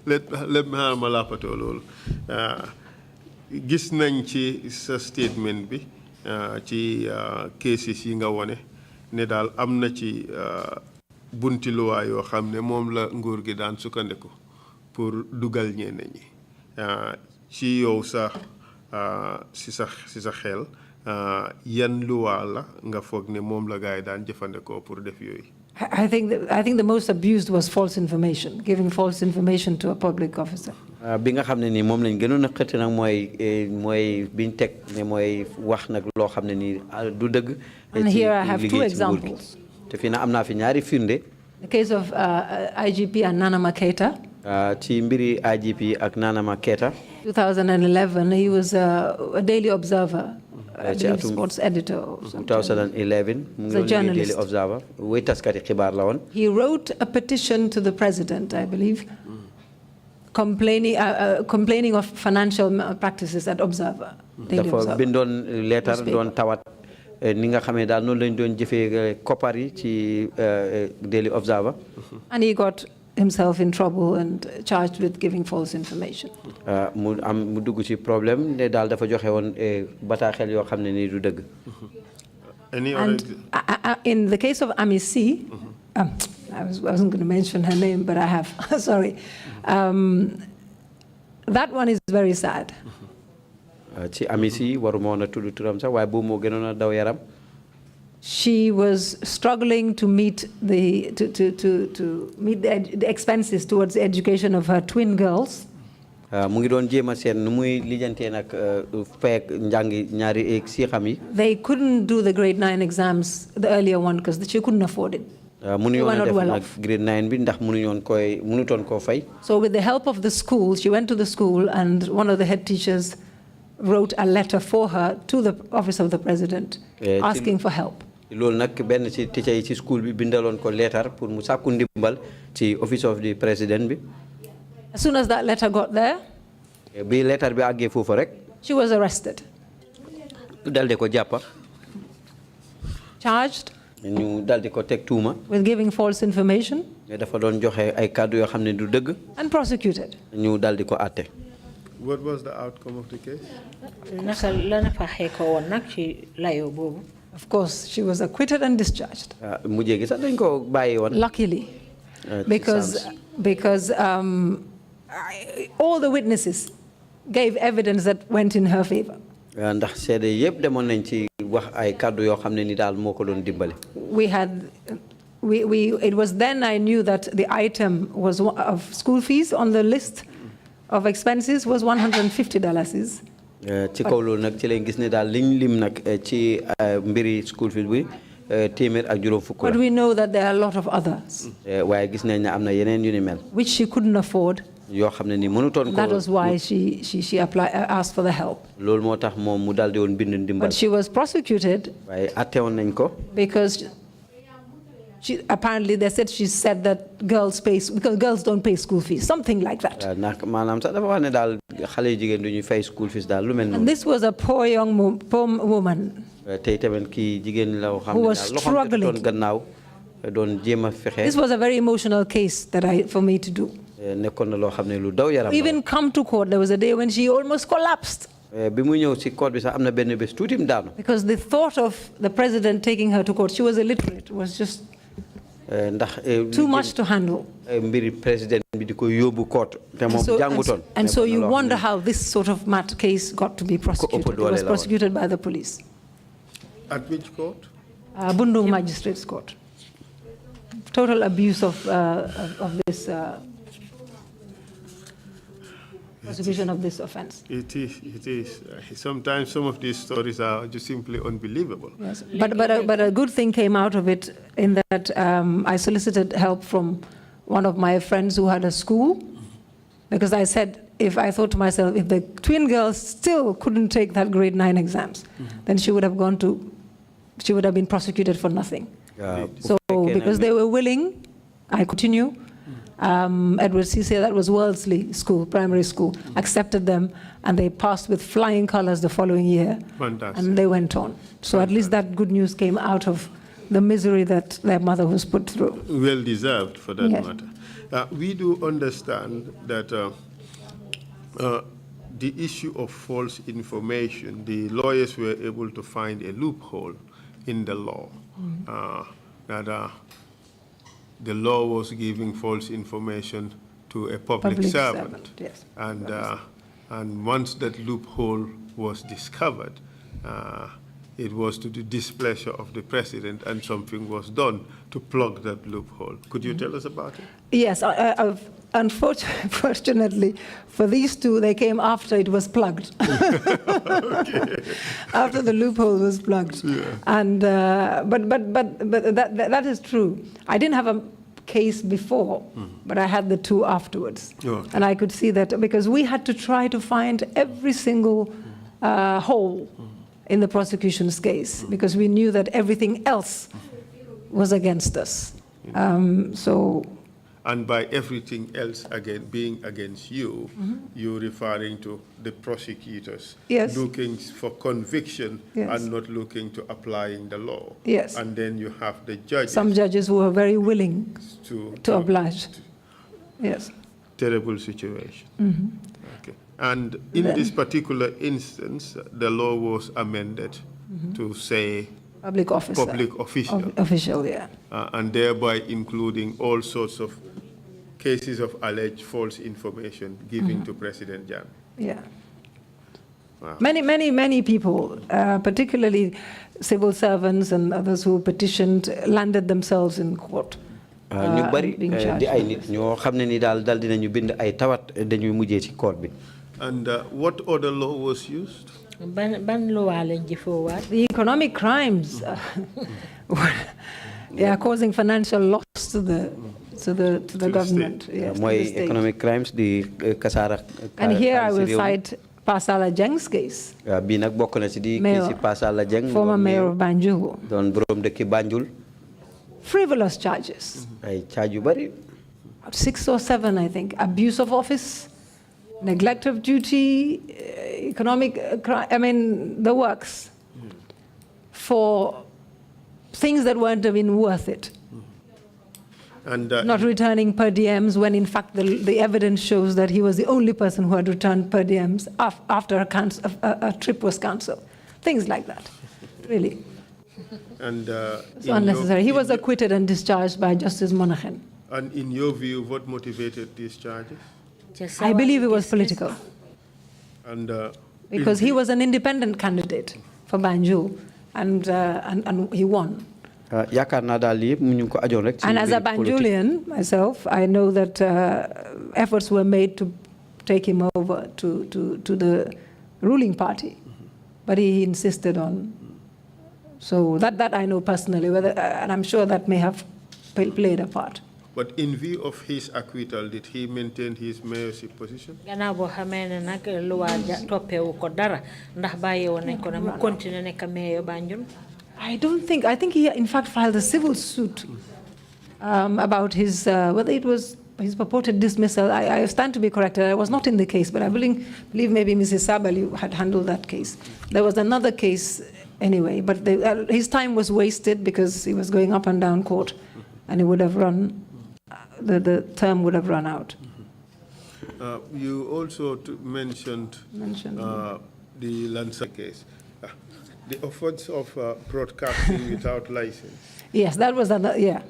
malapato lol. Gis nañ ci sa statement bi ci cases yi nga wone ne dal amna ci bunti loi yo xamne mom la nguur gi daan sukkandiku pour dugal ñenn ñi ci yow sax si sa xel yan loi la nga foog ne mom la gaay daan jëfandikoo pour def yooyu. I think the most abused was false information, giving false information to a public officer. Bi nga xamne ni mom lañ gënon na xëtt nak moy biñ tek ne moy wax nak lo xamne ni du deug. And here I have two examples. Te fi na amna fi ñaari firnde. The case of IGP and Nana Maketa. Ci mbiri IGP ak Nana Maketa. 2011, he was a Daily Observer. Sports editor or something. 2011, a journalist. Daily Observer. He wrote a petition to the president, I believe, complaining of financial practices at Observer. Daily Observer. Bindon letter don tawat ni nga xamé dal non lañ doon jëfé copar yi ci Daily Observer. And he got himself in trouble and charged with giving false information. Mu dugg ci problème ne dal dafa joxe won bataxel yo xamné ni du deug. And in the case of Amici, I wasn't going to mention her name, but I have. Sorry. That one is very sad. Ci Amici waruma wona tuddu turam sax way bu mo gënona daw yaram. She was struggling to meet the expenses towards the education of her twin girls, mu ngi doon jéem a seen nu muy lijjantee nag fekk njàngi ñaari si xam yi. They couldn't do the grade 9 exams, the earlier one, because she couldn't afford it. Mënuñu woon a def nag grade 9 bi ndax mënutoon koo fay. So with the help of the school, she went to the school, and one of the head teachers wrote a letter for her to the office of the president, asking for help. loolu nag benn ci teacher yi ci school bi bindaloon ko letter pour mu sàkku ndimbal ci office of the president bi. As soon as that letter got there, bi letter bi àggee foofu rek. she was arrested. daldi ko jàppa. Charged. ñu daldi ko teg tuuma. with giving false information. dafa doon joxe ay kàddu yoo xam ne du dëgg. and prosecuted. ñu daldi ko àtte. What was the outcome of the case? naka la na fa xee ko woon nag ci layo boobu. Of course, she was acquitted and discharged. mujjee gi sax dañ ko bàyyi woon. Luckily, because all the witnesses gave evidence that went in her favor. ndax seede yëpp demoon nañ ci wax ay kàddu yoo xam ne ni daal moo ko doon dimbale. It was then I knew that the item was of school fees on the list of expenses was $150. ci kaw loolu nag ci lañ gis ne daal liñ lim nag ci mbiri school fees bi téeméer ak juróom fukk la. But we know that there are a lot of others. waaye gis nañ ne am na yeneen yu ni mel. which she couldn't afford. yoo xam ne ni mënutoon ko. That was why she asked for the help. loolu moo tax moom mu daal di woon bind ndimbal. But she was prosecuted. waaye atte woon nañ ko. Because apparently they said she said that girls don't pay school fees, something like that. maanaam sax dafa wax ne daal xale jigéen du ñu fay school fees daal lu mel noonu. And this was a poor young woman. tey tamit kii jigéen la xam who ne was daal struggling. loxoom doon gannaaw doon jéem a fexe. This was a very emotional case for me to do. nekkoon na loo xam ne lu daw yaram. Even come to court, there was a day when she almost collapsed. bi mu ñëw si court bi sax am na benn bés tuuti mu daanu. Because the thought of the president taking her to court, she was illiterate, was just too much to handle. mbiri président bi di ko yóbbu court te moom jàngutoon. And so you wonder how this sort of case got to be prosecuted. It was prosecuted by the police. At which court? Bundung Magistrates Court. Total abuse of this prosecution of this offense. It is. Sometimes some of these stories are just simply unbelievable. Yes, but a good thing came out of it in that I solicited help from one of my friends who had a school, because I said, I thought to myself, if the twin girls still couldn't take that grade 9 exams, then she would have been prosecuted for nothing. So because they were willing, I continue. Edward Cisse, that was Worldsley School, primary school, accepted them, and they passed with flying colors the following year. Fantastic. And they went on. So at least that good news came out of the misery that their mother was put through. Well deserved, for that Yes. matter. We do understand that the issue of false information, the lawyers were able to find a loophole in the law. That the law was giving false information to a public servant. Yes. And once that loophole was discovered, it was to the displeasure of the president, and something was done to plug that loophole. Could you tell us about it? Yes, unfortunately, for these two, they came after it was plugged. After the loophole was plugged. Yeah. And but that is true. I didn't have a case before, but I had the two afterwards. Okay. And I could see that, because we had to try to find every single hole in the prosecution's case, because we knew that everything else was against us. And by everything else being against you, you're referring to the prosecutors, yes, looking for conviction, yes, and not looking to applying the law. Yes. And then you have the judges. Some judges who are very willing to oblige. Yes. Terrible situation. Okay. And in this particular instance, the law was amended to say public officer. Public official. Official, yeah. And thereby including all sorts of cases of alleged false information given to President Jan. Yeah. Wow. Many people, particularly civil servants and others who petitioned, landed themselves in court ñu bari being charged di ay with nit this. ñoo xam ne ni daal dinañu bind ay tawat dañuy mujjee ci court bi. And what other law was used? ban loi lañ jëfoowaat. The economic crimes causing financial loss to the government. Yes, to the state. Economic crimes di kasara. And here I will cite Pasala Jeng's case. Bii nag bokk na ci di Mayor, ci Pasala Jeng. former mayor of Banjul. doon borom dëkk Banjul. Frivolous charges. Ay charge yu bari. 6 or 7, I think. Abuse of office, neglect of duty, economic crime, I mean, the works, for things that weren't even worth it. And Not returning per diems when in fact the evidence shows that he was the only person who had returned per diems after a trip was cancelled. Things like that, really. And It's unnecessary. He was acquitted and discharged by Justice Monaghan. And in your view, what motivated these charges? I believe it was political. And Because he was an independent candidate for Banjul, and he won. Yaakaar naa daal lii mu ñu ko ajoon rek. And as a Banjulian myself, I know that efforts were made to take him over to the ruling party, but he insisted on. So that I know personally, and I'm sure that may have played a part. But in view of his acquittal, did he maintain his mayorship position? Gannaaw boo xamee ne nag luwaa toppeewu ko dara ndax bàyyi woon nañ ko ne mu continuer nekk mayor Banjul. I think he in fact filed a civil suit about his, whether it was his purported dismissal. I stand to be corrected. I was not in the case, but I believe maybe Mrs. Sabali had handled that case. There was another case anyway, but his time was wasted because he was going up and down court, and it would have run, the term would have run out. You also mentioned the Lanza case. The offense of broadcasting without license. Yes, that was another, yeah.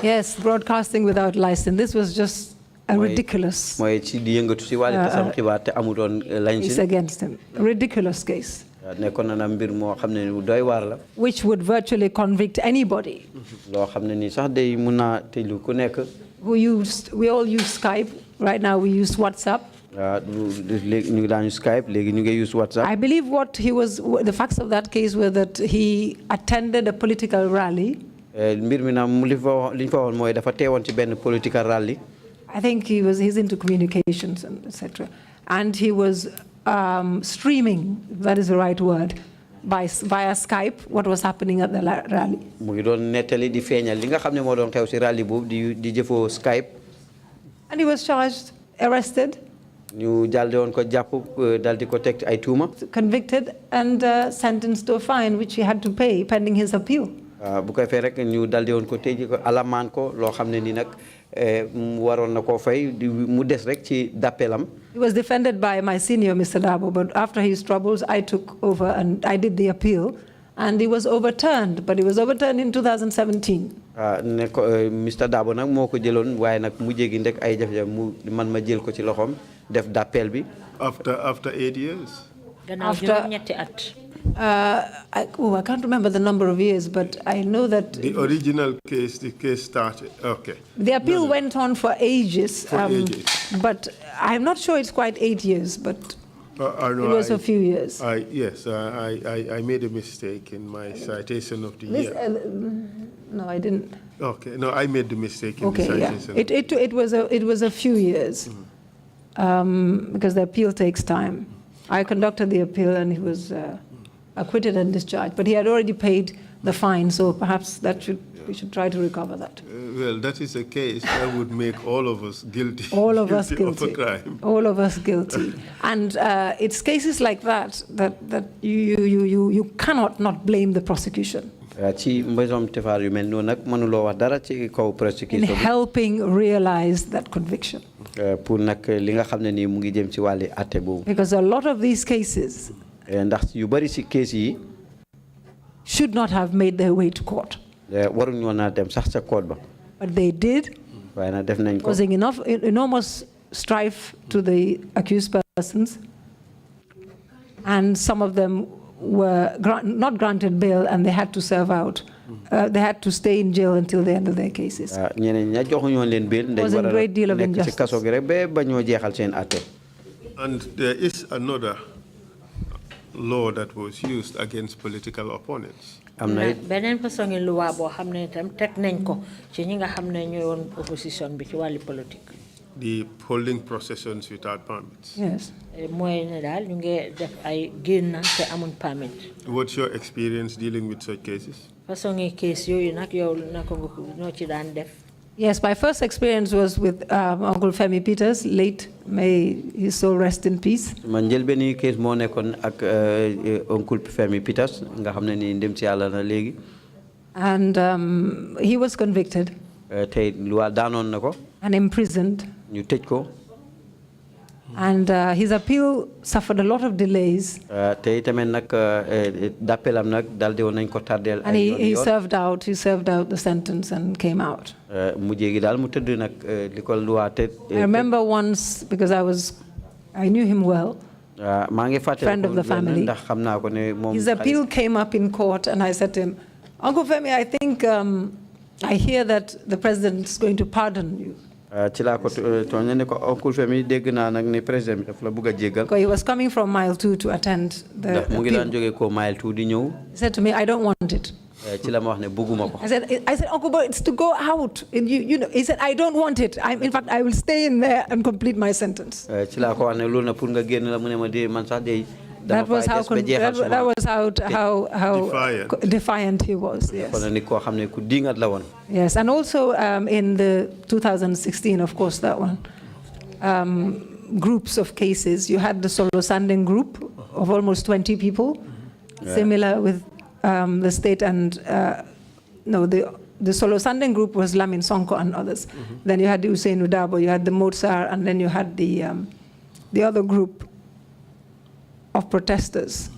Yes, broadcasting without license. This was just a ridiculous case against him. A ridiculous case. Which would virtually convict anybody. We all use Skype. Right now we use WhatsApp. I believe the facts of that case were that he attended a political rally. I think he's into communications and etc. And he was streaming, if that is the right word, via Skype, what was happening at the rally. And he was charged, arrested, convicted, and sentenced to a fine which he had to pay pending his appeal. He was defended by my senior, Mr. Dabo, but after his troubles, I took over and I did the appeal, and it was overturned, but it was overturned in 2017. Mr. Dabo nag moko jëlon waye nak mu jégi ndek ay jafé man ma jël ko ci loxom def d'appel bi after 8 years. I can't remember the number of years, but I know that the original case, the case started. Okay. The appeal went on for ages. But I'm not sure it's quite 8 years, but it was a few years. Yes, I made a mistake in my citation of the year. No, I didn't. Okay, no, I made the mistake in the citation. Yeah. It was a few years because the appeal takes time. I conducted the appeal and he was acquitted and discharged, but he had already paid the fine, so perhaps we should try to recover that. Well, that is a case that would make all of us guilty. All of us guilty. Of a crime. All of us guilty. And it's cases like that you cannot not blame the prosecution. In helping realize that conviction. Because a lot of these cases should not have made their way to court. But they did, causing enormous strife to the accused persons. And some of them were not granted bail and they had to serve out. They had to stay in jail until the end of their cases. It was a great deal of injustice. And there is another law that was used against political opponents. Benen façon loi bo xamne tam tek nañ ko ci ñi nga xamne ñoy won opposition bi ci wali politique. The holding processions without permits. Yes. Moy ne dal ñu ngi def ay genn te amuñ permit. What's your experience dealing with such cases? Façon case yoyu nak yow nako nga ci daan def. Yes, my first experience was with Uncle Femi Peters, late, may his soul rest in peace. Man jël benn case moo nekkoon ak Uncle Femi Peters nga xam ne ni ndem ci Yàlla na léegi. And he was convicted. Tey luwa daanoon na ko. And imprisoned. ñu tëj ko. And his appeal suffered a lot of delays. And he served out the sentence and came out. I remember once, because I knew him well, friend of the family. His appeal came up in court and I said to him, Uncle Femi, I think I hear that the president is going to pardon you. Because he was coming from mile 2 to attend the appeal. He said to me, I don't want it. I said, Uncle, but it's to go out. And you know, he said, I don't want it. In fact, I will stay in there and complete my sentence. That was how defiant he was. Yes. Yes, and also in the 2016, of course, that one, groups of cases. You had the solo sanding group of almost 20 people, similar with the state and the solo sanding group was Lamin Sonko and others. Then you had the Usain Udabo, you had the Mozart, and then you had the other group of protesters,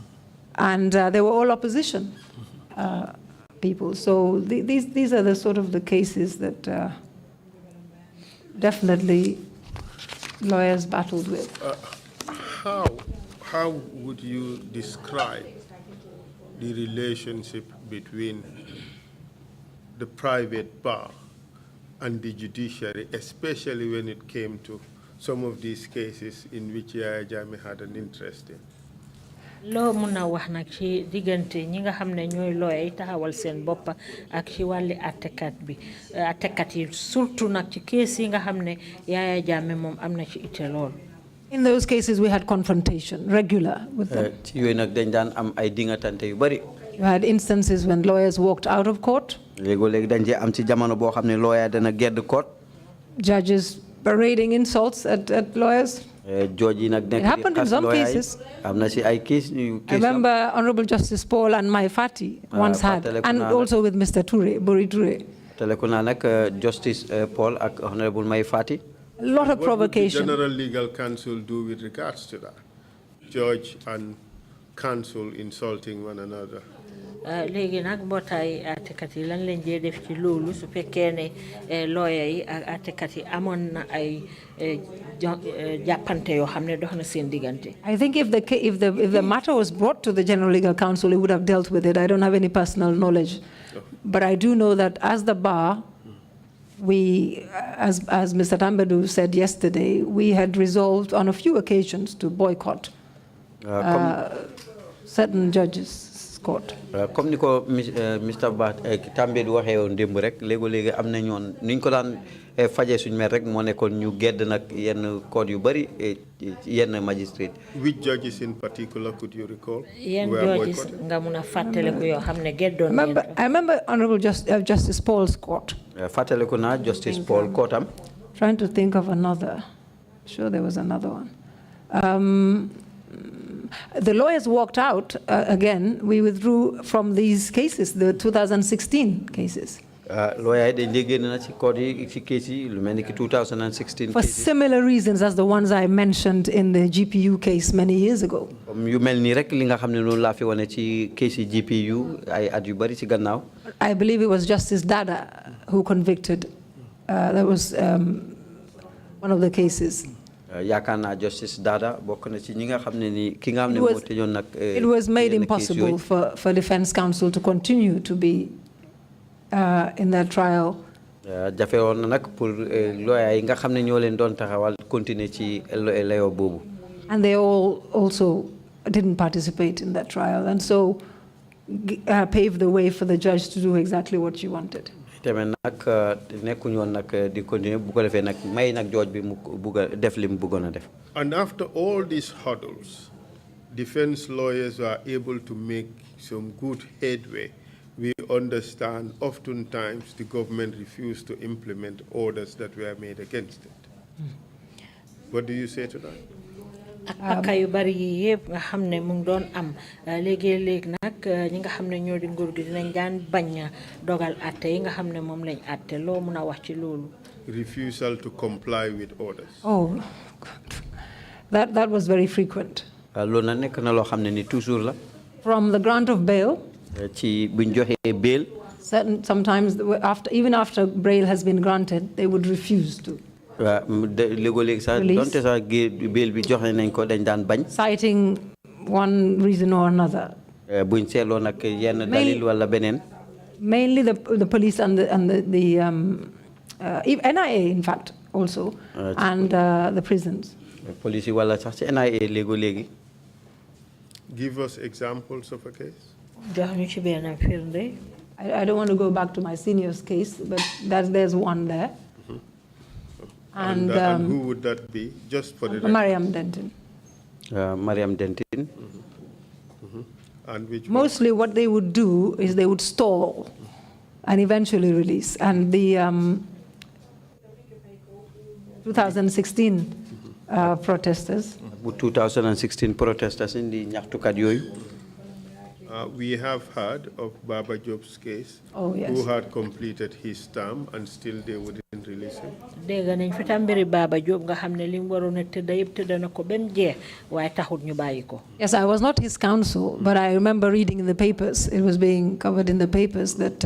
and they were all opposition people. So these are the sort of the cases that definitely lawyers battled with. How would you describe the relationship between the private bar and the judiciary, especially when it came to some of these cases in which Yaya Jammeh had an interest in? Lo muna wax nak ci digënté ñi nga xamné ñoy lawyer taxawal seen bop ak ci wali attekat yi surtout nak ci case yi nga xamné Yaya Jammeh mom amna ci ité lool. In those cases we had confrontation regular with them. Ci yoy nak dañ daan am ay dingatante yu bari. You had instances when lawyers walked out of court. Légui dañ ci am ci jamono bo xamné lawyer dana gedd court. Judges parading insults at lawyers. It happened in some cases. I remember Honorable Justice Paul and Mai Fati once had, and also with Mr. Bori Ture. Justice Paul and Honorable Mai Fati. A lot of provocation. What would the General Legal Counsel do with regards to that? Judge and counsel insulting one another. Léegi nag mbootaay àttekat yi lan lañ dee def ci loolu su fekkee ne lawyer yi ak àttekat yi amoon na ay jàppante yoo xam ne dox na seen diggante. I think if the matter was brought to the General Legal Counsel, it would have dealt with it. I don't have any personal knowledge, but I do know that as the bar, we, as Mr. Tambadu said yesterday, we had resolved on a few occasions to boycott certain judges. Comme niko Mr. Tambedou waxé won demb rek légui am na ñoon niñ ko daan fajé suñ mer rek mo nekkon ñu gedd nak yenn code yu bari yenn magistrate. Which judges in particular could you recall? Yenn judges nga mëna fatale ko yo xamné geddon. I remember Honorable Justice Paul's court. Fatale ko na Justice Paul courtam. Trying to think of another. Sure there was another one. The lawyers walked out again. We withdrew from these cases, the 2016 cases. For similar reasons as the ones I mentioned in the GPU case many years ago. I believe it was Justice Dada who convicted. That was one of the cases. Justice Dada bokk na ci ñi nga xamne ni ki nga xamne mo tejon nak it was made impossible for defense counsel to continue to be in that trial. Jafe woon na nag pour lawyer yi nga xamne ñoo leen doon taxawal continuer ci layo bobu. And they all also didn't participate in that trial, and so paved the way for the judge to do exactly what she wanted. Tamit nak nekkuñu woon nag di continuer bu ko defee nag may nag judge bi mu bugg def li mu bëggoon def. And after all these hurdles, defense lawyers are able to make some good headway. We understand oftentimes the government refused to implement orders that were made against it. What do you say to that? ak yu bari yi yëpp nga xam ne mu ngi doon am léegi-léeg nag ñi nga xam ne ñoo di nguur gi dinañ daan bañ dogal atte yi nga xam ne moom lañ atte loo mun a wax ci loolu. Refusal to comply with orders. Oh, God. That was very frequent. Loolu na nekk na loo xam ne ni toujours la. From the grant of bail. Ci buñ joxee bail. Sometimes even after bail has been granted, they would refuse to. Citing one reason or another. Mainly the police and the NIA, in fact, also, and the prisons. Give us examples of a case. I don't want to go back to my senior's case, but there's one there. And who would that be? Just for the Mariam Denton. Mariam Denton. And which mostly what they would do is they would stall and eventually release. And the 2016 protesters. 2016 protesters in the ñaxtukat yoyu. We have heard of Baba Job's case, oh, yes. who had completed his term and still they wouldn't release him. Dégg nañ fi tam mbiri Baba Job nga xam ne li mu waroon a tëdd yëpp tëdd na ko ba mu jeex waaye taxut ñu bàyyi ko. Yes, I was not his counsel, but I remember reading in the papers, it was being covered in the papers that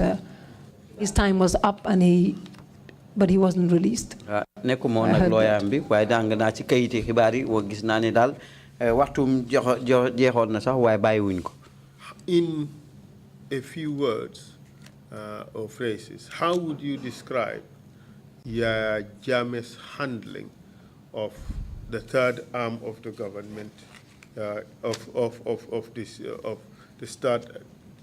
his time was up and but he wasn't released. Nekkuma woon ak lawyer bi waaye dang naa ci kayiti xibaar yi wa gis naa ne daal waxtum jeexoon na sax waaye bàyyiwuñ ko. In a few words or phrases, how would you describe Yahya Jammeh's handling of the third arm of the government, of the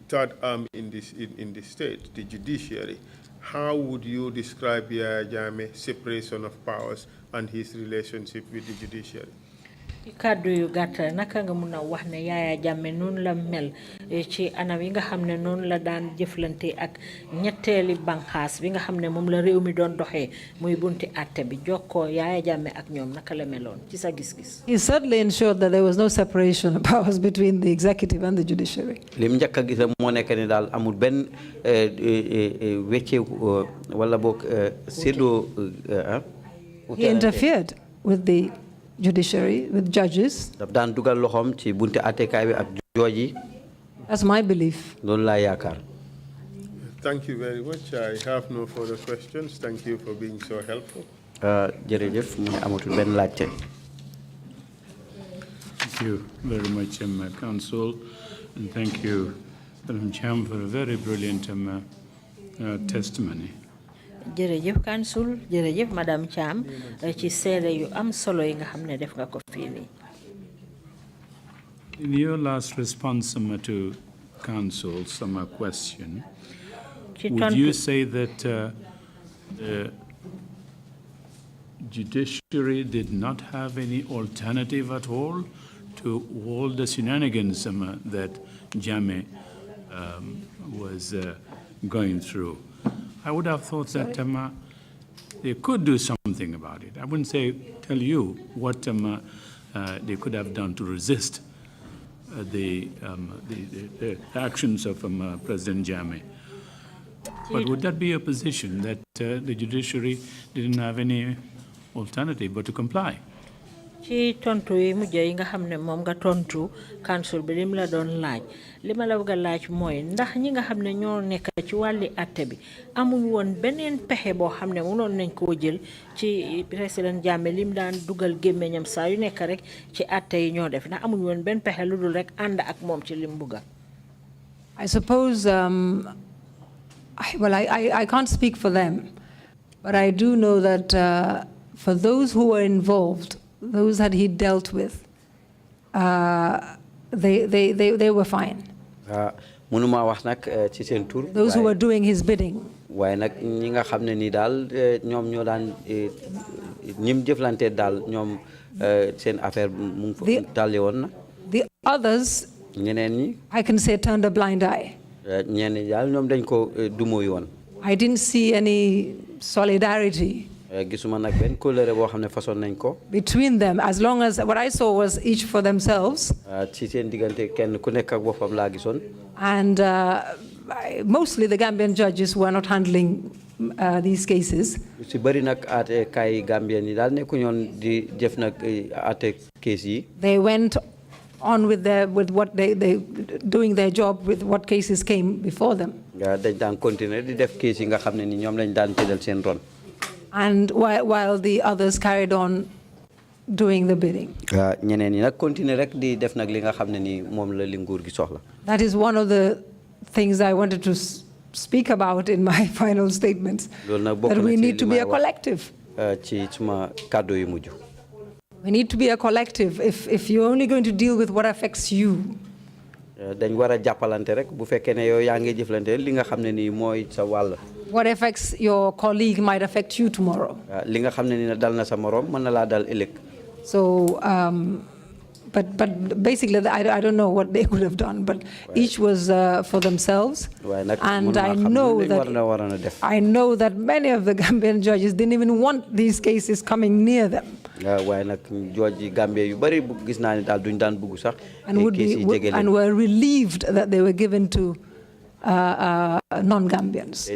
third arm in the state, the judiciary? How would you describe Yahya Jammeh's separation of powers and his relationship with the judiciary? Kàddu yu gàtt naka nga mun a wax ne Yahya Jammeh noonu la mel ci anam yi nga xam ne noonu la daan jëflante ak ñetteeli banxaas bi nga xam ne moom la réew mi doon doxee muy bunti àtte bi jokkoo Yahya Jammeh ak ñoom naka la meloon ci sa gis-gis. He certainly ensured that there was no separation of powers between the executive and the judiciary. Lim njëkk a gis moo nekk ne daal amul benn wecce wala boog séddoo. He interfered with the judiciary, with judges. That's my belief. Thank you very much. I have no further questions. Thank you for being so helpful. Thank you very much, Counsel, and thank you, Madam Cham, for a very brilliant testimony. Jërëjëf Counsel, jërëjëf Madam Cham ci seede yu am solo yi nga xam ne def nga ko fii nii. In your last response to Counsel's question, would you say that the judiciary did not have any alternative at all to all the shenanigans that Jammeh was going through? I would have thought that they could do something about it. I wouldn't tell you what they could have done to resist the actions of President Jammeh. But would that be a position that the judiciary didn't have any alternative but to comply? ci tontu yi mujj yi nga xam ne moom nga tontu council bi lim la doon laaj li ma la bëgg a laaj mooy ndax ñi nga xam ne ñoo nekk ci wàlli atte bi amuñ woon beneen pexe boo xam ne mënoon nañ koo jël ci président Jammeh lim daan dugal gémmiñam saa yu nekk rek ci atte yi ñoo def ndax amuñ woon benn pexe lu dul rek ànd ak moom ci lim bugga. I suppose, I can't speak for them, but I do know that for those who were involved, those that he dealt with, they were fine. Mënuma wax nag ci seen tur. Those who were doing his bidding. waaye nag ñi nga xam ne ni daal ñoom ñoo daan ñim jëflante daal ñoom seen affaire mu ngi tàlli woon na. The others, ñeneen ñi. I can say turned a blind eye. ñeneen ñi daal ñoom dañ ko dumóoyu woon. I didn't see any solidarity gisuma nag benn kóllëre boo xam ne façon nañ ko. between them, as long as what I saw was each for themselves. ci seen diggante kenn ku nekk ak boppam laa gisoon. And mostly the Gambian judges were not handling these cases. si bëri nag ate kay Gambien yi daal nekku ñoon di jëf nag ate case yi. They went on with what they doing their job with what cases came before them. dañ daan continuer di def case yi nga xam ne ni ñoom lañ daan tëddal seen ron. And while the others carried on doing the bidding. ñeneen ñi nag continuer rek di def nag li nga xam ne ni moom la li nguur gi soxla. That is one of the things I wanted to speak about in my final statements. That we need to be a collective. ci suma kàddu yu mujj. We need to be a collective. If you're only going to deal with what affects you. dañ war a jàppalante rek bu fekkee ne yow yaa ngi jëflante li nga xam ne nii mooy sa wàll. What affects your colleague might affect you tomorrow. li nga xam ne ni dal na sa morom mën na laa dal ëllëg. So, but basically, I don't know what they could have done, but each was for themselves. And I know that many of the Gambian judges didn't even want these cases coming near them. And were relieved that they were given to non-Gambians.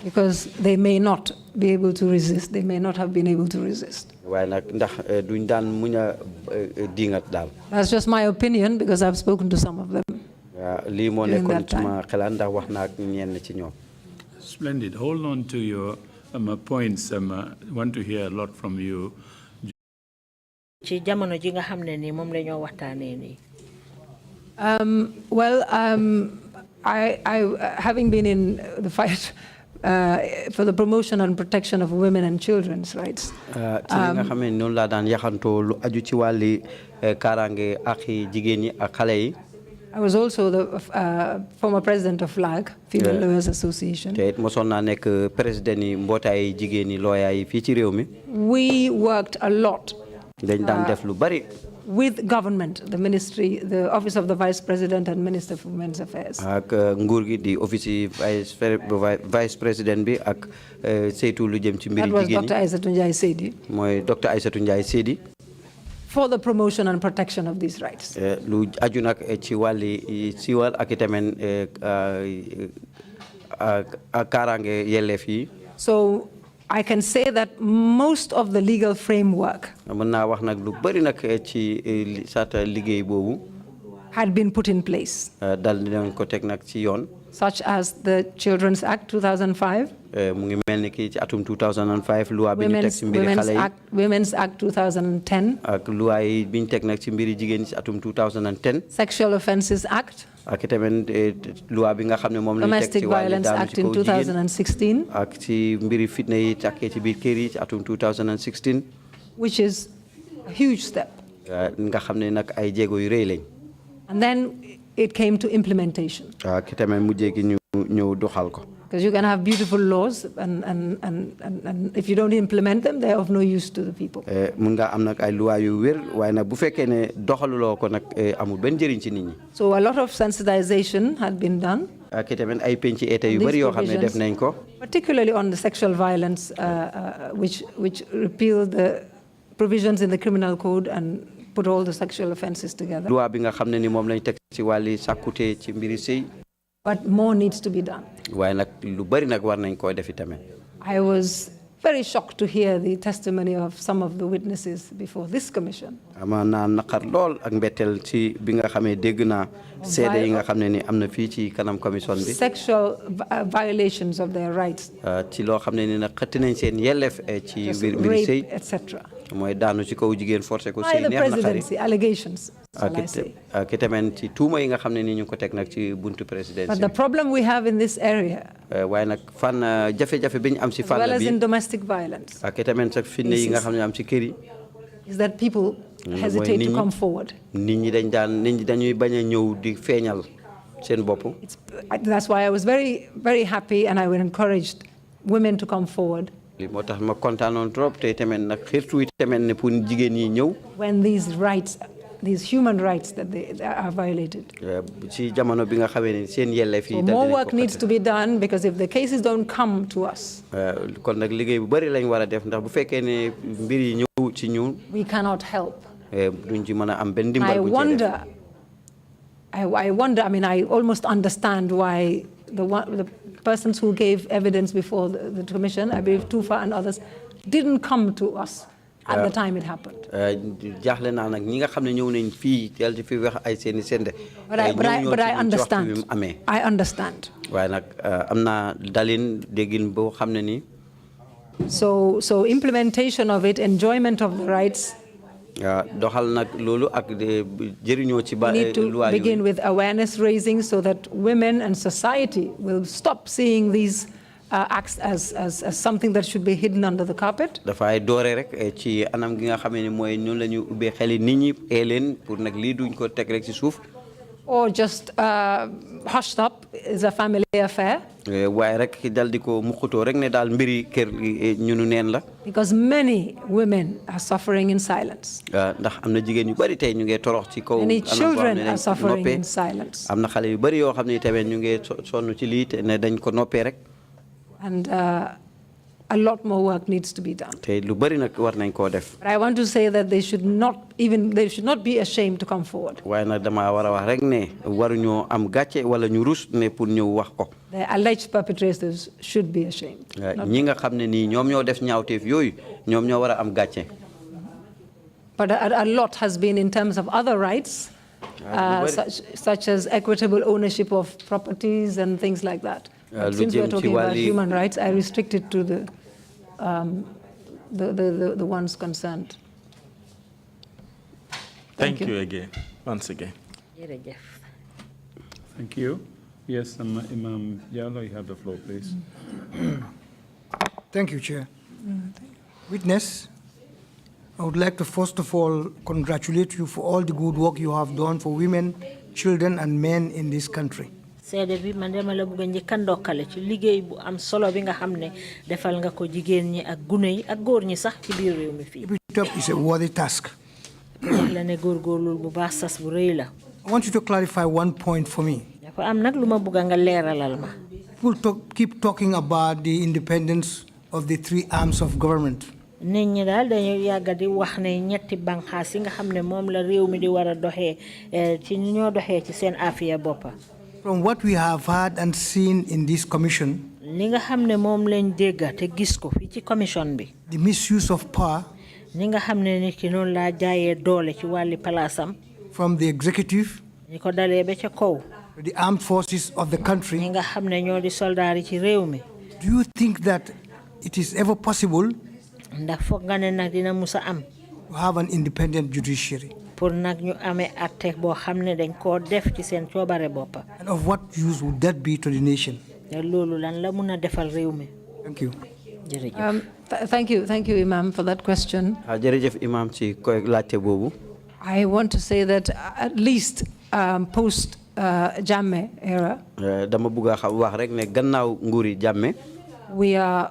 Because they may not be able to resist. They may not have been able to resist. That's just my opinion because I've spoken to some of them. During that time. Splendid. Hold on to your points. I want to hear a lot from you. I having been in the fight for the promotion and protection of women and children's rights. I was also the former president of FLAG, Female Lawyers Association. We worked a lot with government, the ministry, the Office of the Vice President and Minister for Women's Affairs. That was Dr. Aissatou Sedi. For the promotion and protection of these rights. So I can say that most of the legal framework had been put in place, such as the Children's Act 2005, Women's Act 2010, Sexual Offences Act, Domestic Violence Act in 2016, which is a huge step. And then it came to implementation. Because you can have beautiful laws, and if you don't implement them, they're of no use to the people. So a lot of sensitization had been done, particularly on the sexual violence, which repealed the provisions in the criminal code and put all the sexual offenses together. But more needs to be done. I was very shocked to hear the testimony of some of the witnesses before this commission. Amana nakar lol ak mbettel ci bi nga xamé dégg na sédé yi nga xamné ni amna fi ci kanam commission bi. Sexual violations of their rights. Ci lo xamné ni nak xëtt nañ seen yelef ci mbir sey etc. Moy daanu ci kaw jigen forcé ko By sey the neex na xari. presidency, allegations. Ak tamen ci tuuma yi nga xamné ni ñu ko tek nak ci buntu presidency. But the problem we have in this area, waaye nag fan jafe-jafe bi ñu am ci as fan well as bi in domestic violence, ak tamen sax finne yi nga xam ne am ci kër yi is that people hesitate to come forward. nit ñi dañuy bañ a ñëw di feeñal seen bopp. That's why I was very, very happy, and I would encourage women to come forward. li moo tax ma kontaanoon trop te tamen nag xirtu tamen ne pour jigéen ñi ñëw. When these rights, these human rights that they are violated. ci jamono bi nga xamee ne seen yelleef yi. So more work needs to be done, because if the cases don't come to us, kon nag liggéey bu bari lañ war a def ndax bu fekkee ne mbir yi ñëw ci ñun. we cannot help. duñ ci mën a am benn ndimbal I bu ci wonder. I wonder. I mean, I almost understand why the persons who gave evidence before the commission, I believe Tufa and others, didn't come to us at the time it happened. jaaxle naa nag ñi nga xam ne ñëw nañ fii teel di fi wax ay seeni sende. But I understand. I understand. waaye nag am naa dalin déggin boo xam ne nii. So implementation of it, enjoyment of the rights. doxal nag loolu ak jëriñoo ci We need to begin with awareness raising so that women and society will stop seeing these acts as something that should be hidden under the carpet. dafay doore rek ci anam gi nga xam ne mooy ñun la ñu ubbee xeli nit ñi leen pour nag lii duñ ko teg rek ci suuf. Or just hushed up is a family affair. waaye rek dal di ko muqutoo rek ne daal mbiri kër ñunu neen la. Because many women are suffering in silence. ndax am na jigéen yu bari tey ñu ngi torox ci kaw. Many children are suffering in silence. am na xale yu bari yoo xam ne tamit ñu ngi sonn ci lii te ne dañ ko noppee rek. And a lot more work needs to be done. te lu bari nag war nañ koo def. But I want to say that they should not be ashamed to come forward. waaye nag dama war a wax rek ne waruñoo am gàcce wala ñu rus ne pour ñëw wax ko. The alleged perpetrators should be ashamed. ñi nga xam ne nii ñoom ñoo def ñaawteef yooyu ñoom ñoo war a am gàcce. But a lot has been in terms of other rights, such as equitable ownership of properties and things like that. Since we're talking about human rights, I restrict it to the ones concerned. Thank you again, once again. Thank you. Yes, Imam Yalo, you have the floor, please. Thank you, Chair. Witness, I would like to first of all congratulate you for all the good work you have done for women, children, and men in this country. seede bi man dama la bëgg njëkk a ndokkale ci liggéey bu am solo bi nga xam ne defal nga ko jigéen ñi ak gune yi ak góor ñi sax ci biir réew mi fii. Is a worthy task. wax la ne góorgóorlu bu baax sas bu rëy la. I want you to clarify one point for me. dafa am nag lu ma bëgg nga leeralal ma. People keep talking about the independence of the three arms of government. nit ñi daal dañu yàgg di wax ne ñetti banxaas yi nga xam ne moom la réew mi di war a doxee ci ñoo doxee ci seen afiya boppa. From what we have heard and seen in this commission, li nga xam ne moom lañ dégg te gis ko fii ci commission bi. the misuse of power. ñi nga xam ne nit ki noonu laa jaayee doole ci wàlli palaasam. From the executive. ñi ko dalee ba ca kaw. To the armed forces of the country. ñi nga xam ne ñoo di soldaar yi ci réew mi. Do you think that it is ever possible? ndax foog nga ne nag dina musa am. To have an independent judiciary. pour nag ñu amee atte boo xam ne dañ koo def ci seen coobare boppa. And of what use would that be to the nation? te loolu lan la mun a defal réew mi. Thank you. jërëjëf. Thank you, Imam, for that question. jërëjëf Imam ci koy laajte boobu. I want to say that at least post Jammeh era. dama bëgg a wax rek ne gannaaw nguuri Jammeh. We are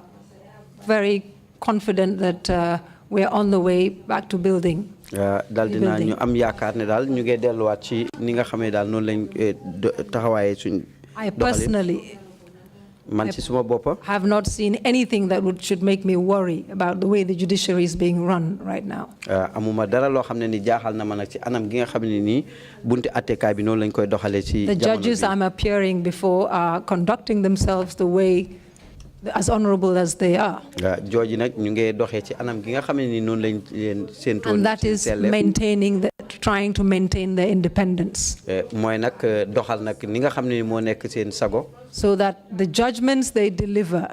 very confident that we are on the way back to building. daal dina ñu am yaakaar ne daal ñu ngi delluwaat ci ni nga xamee daal noonu lañ taxawaaye suñ I personally man ci suma boppa have not seen anything that should make me worry about the way the judiciary is being run right now. amuma dara loo xam ne ni jaaxal na ma nag ci anam gi nga xam ne nii bunti attekaay bi noonu lañ koy doxalee ci The judges I'm appearing before are conducting themselves the way as honorable as they are. jooji nag ñu ngi doxee ci anam gi nga xam ne ni noonu lañ leen séentoon. And that is trying to maintain their independence. mooy nag doxal nag ni nga xam ne moo nekk seen sago. So that the judgments they deliver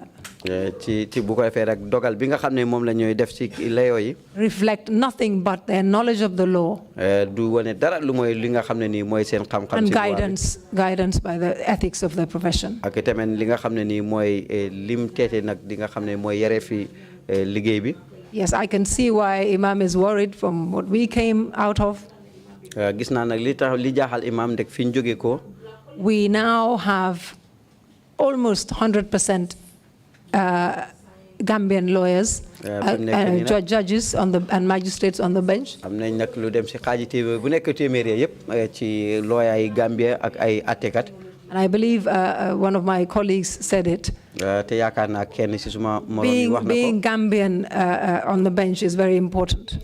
ci bu ko defee rek dogal bi nga xam ne moom la ñuy def ci layoo yi. reflect nothing but their knowledge of the law. du wane dara lu mooy li nga xam ne nii mooy seen xam-xam. And guidance by the ethics of the profession. ak tamit li nga xam ne nii mooy lim teete nag di nga xam ne mooy yare fi liggéey bi. Yes, I can see why Imam is worried from what we came out of. gis naa nag li jaaxal Imam ndek fi ñu jógee ko. We now have almost 100% Gambian lawyers, judges and magistrates on the bench. am nañ nag lu dem si xaaji téeméer bu nekk téeméer yëpp ci lawyer yi Gambia ak ay attekat. And I believe one of my colleagues said it. Being Gambian on the bench is very important.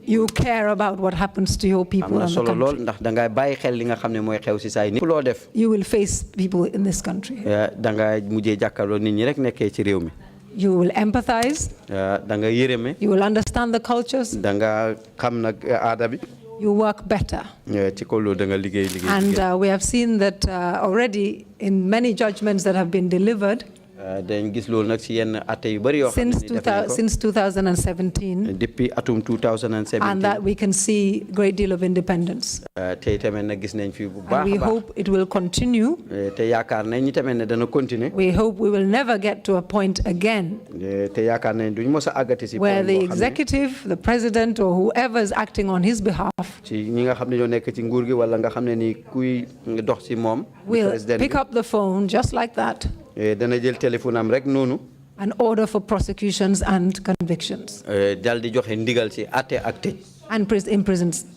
You care about what happens to your people in the country. You will face people in this country. You will empathize. You will understand the cultures. You work better. And we have seen that already in many judgments that have been delivered since 2017, and that we can see a great deal of independence. And we hope it will continue. We hope we will never get to a point again where the executive, the president, or whoever is acting on his behalf will pick up the phone just like that and order for prosecutions and convictions and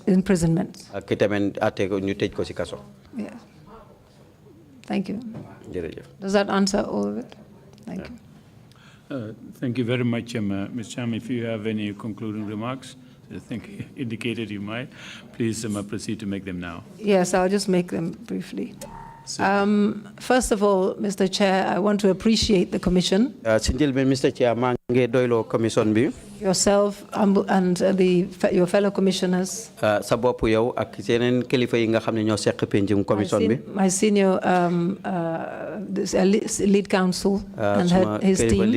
imprisonments. Yeah. Thank you. Does that answer all of it? Thank you. Thank you very much, Ms. Cham. If you have any concluding remarks, I think indicated you might, please proceed to make them now. Yes, I'll just make them briefly. First of all, Mr. Chair, I want to appreciate the Commission. Yourself and your fellow commissioners. My senior lead counsel and his team.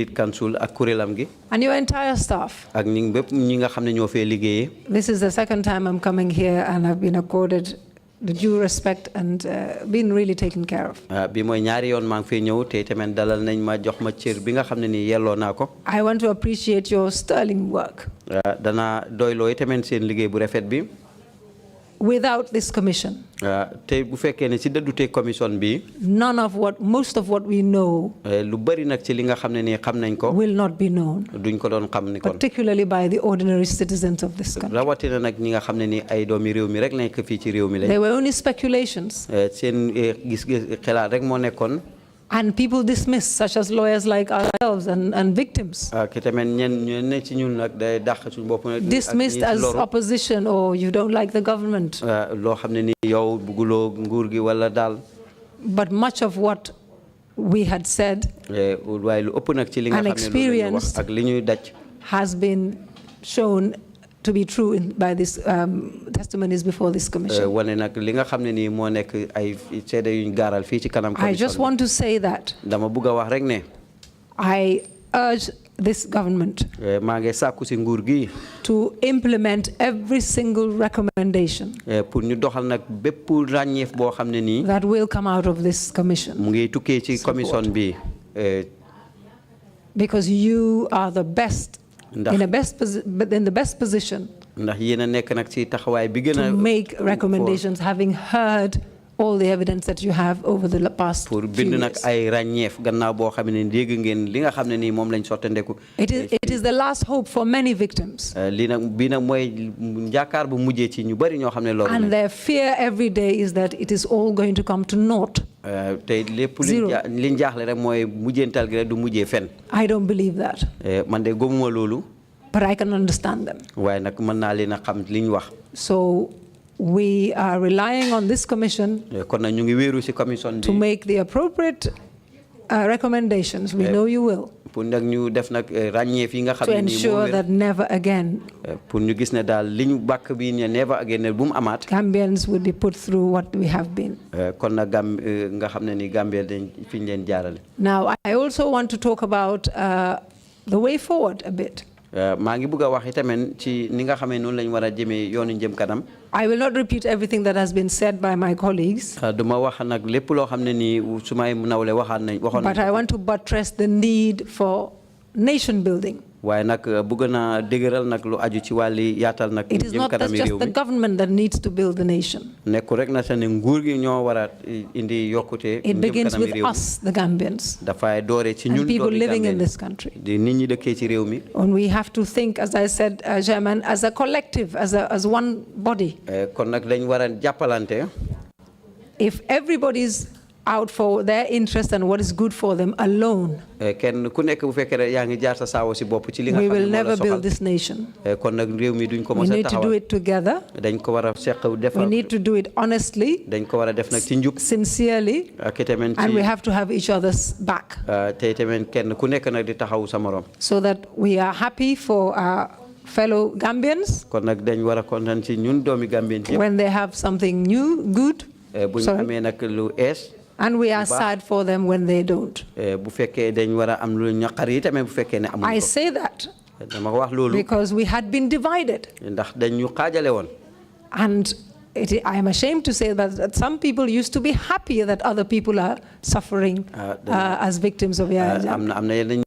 And your entire staff. This is the second time I'm coming here and I've been accorded the due respect and been really taken care of. I want to appreciate your sterling work. Without this commission, most of what we know will not be known, particularly by the ordinary citizens of this country. There were only speculations. And people dismissed, such as lawyers like ourselves and victims. Dismissed as opposition, or you don't like the government. But much of what we had said and experienced has been shown to be true by these testimonies before this commission. I just want to say that I urge this government to implement every single recommendation that will come out of this commission. Because you are the best, in the best position to make recommendations, having heard all the evidence that you have over the past few years. It is the last hope for many victims. And their fear every day is that it is all going to come to naught. Zero. I don't believe that. But I can understand them. So we are relying on this commission to make the appropriate recommendations. We know you will. To ensure that never again Gambians would be put through what we have been. Now, I also want to talk about the way forward a bit. I will not repeat everything that has been said by my colleagues, but I want to buttress the need for nation building. It is not just the government that needs to build the nation. It begins with us, the Gambians, and people living in this country. And we have to think, as I said, Chairman, as a collective, as one body. If everybody's out for their interest and what is good for them alone, we will never build this nation. We need to do it together. We need to do it honestly, sincerely, and we have to have each other's back, so that we are happy for our fellow Gambians when they have something new, good, and we are sad for them when they don't. I say that because we had been divided. And I am ashamed to say that some people used to be happy that other people are suffering as victims of Yaya Jammeh.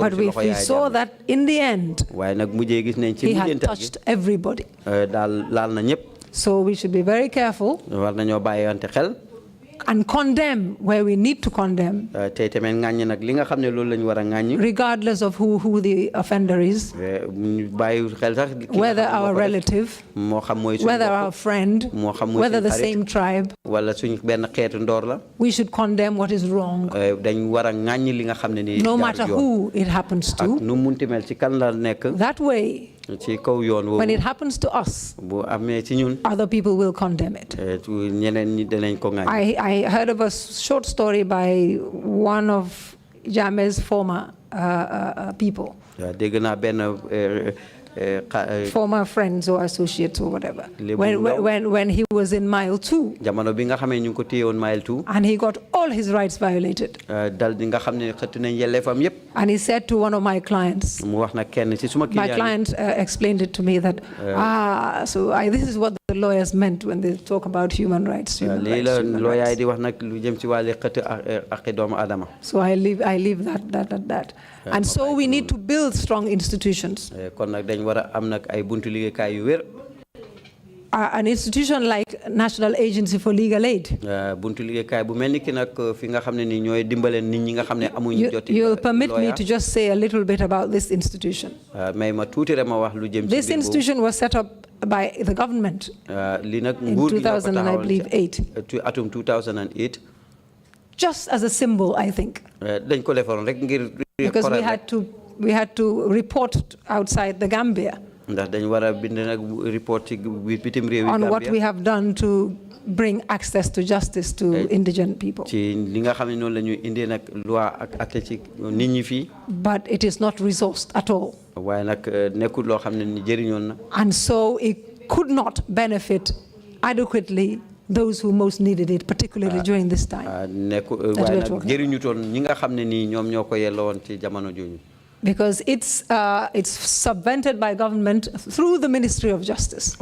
But we saw that in the end, he had touched everybody. So we should be very careful and condemn where we need to condemn, regardless of who the offender is, whether our relative, whether our friend, whether the same tribe. We should condemn what is wrong, no matter who it happens to. That way, when it happens to us, other people will condemn it. I heard of a short story by one of Jammeh's former people, former friends or associates or whatever, when he was in mile 2, and he got all his rights violated. And he said to one of my clients, my client explained it to me that, this is what the lawyers meant when they talk about human rights. So I leave that at that. And so we need to build strong institutions. An institution like National Agency for Legal Aid. You'll permit me to just say a little bit about this institution. This institution was set up by the government in 2008. Just as a symbol, I think. Because we had to report outside the Gambia on what we have done to bring access to justice to indigent people. But it is not resourced at all. And so it could not benefit adequately those who most needed it, particularly during this time. Because it's subvented by government through the Ministry of Justice.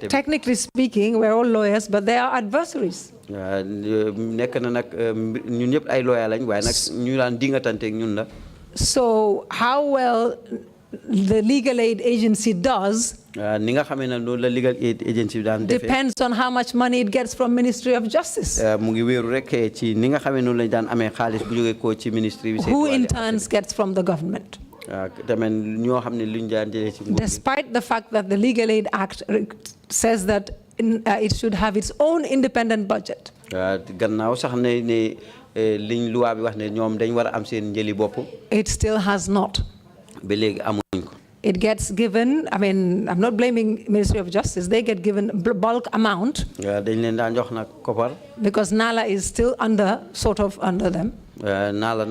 Technically speaking, we're all lawyers, but they are adversaries. So how well the legal aid agency does depends on how much money it gets from Ministry of Justice, who in turn gets from the government. Despite the fact that the Legal Aid Act says that it should have its own independent budget. It still has not. it gets given, I mean, I'm not blaming Ministry of Justice, they get given bulk amount because NALA is still sort of under them. And NALA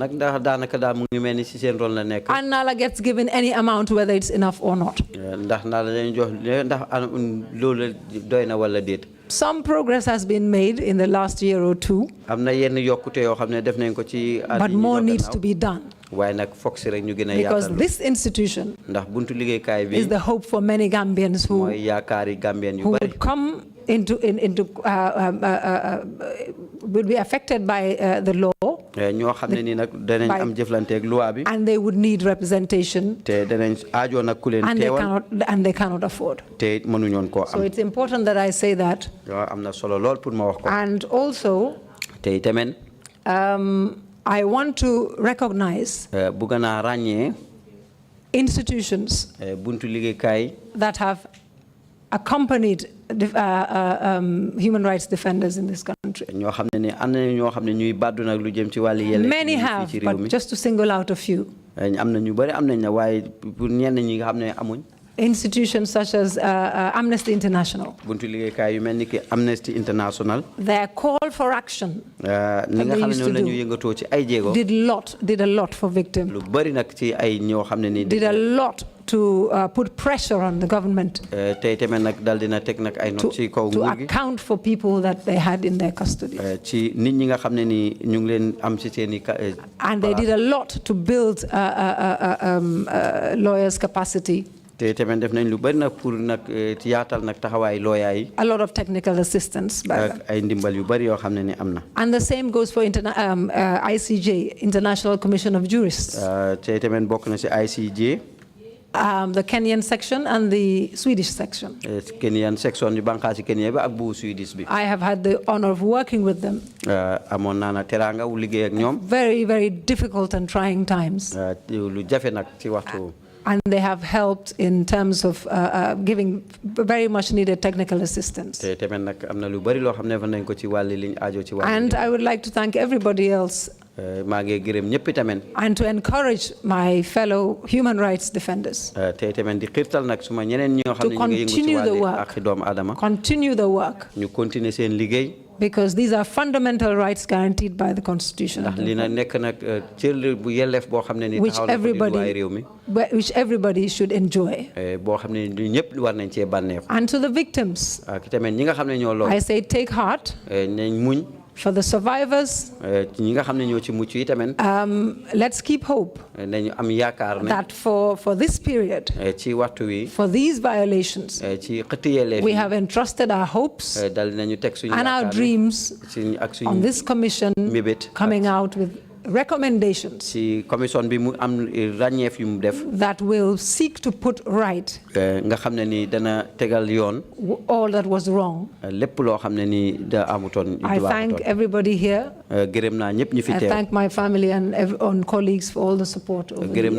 gets given any amount, whether it's enough or not. Some progress has been made in the last year or two, but more needs to be done. Because this institution is the hope for many Gambians who would come would be affected by the law, and they would need representation, and they cannot afford. So it's important that I say that. And also, I want to recognize institutions that have accompanied human rights defenders in this country. Many have, but just to single out a few. Institutions such as Amnesty International. Their call for action did a lot for victims. Did a lot to put pressure on the government to account for people that they had in their custody. And they did a lot to build lawyers' capacity. A lot of technical assistance by them. And the same goes for ICJ, International Commission of Jurists. The Kenyan section and the Swedish section. I have had the honor of working with them. Very, very difficult and trying times. And they have helped in terms of giving very much needed technical assistance. And I would like to thank everybody else and to encourage my fellow human rights defenders to continue the work, because these are fundamental rights guaranteed by the Constitution, which everybody should enjoy. And to the victims, I say take heart. For the survivors, let's keep hope that for this period, for these violations, we have entrusted our hopes and our dreams on this commission coming out with recommendations that will seek to put right all that was wrong. I thank everybody here. I thank my family and colleagues for all the support over the years.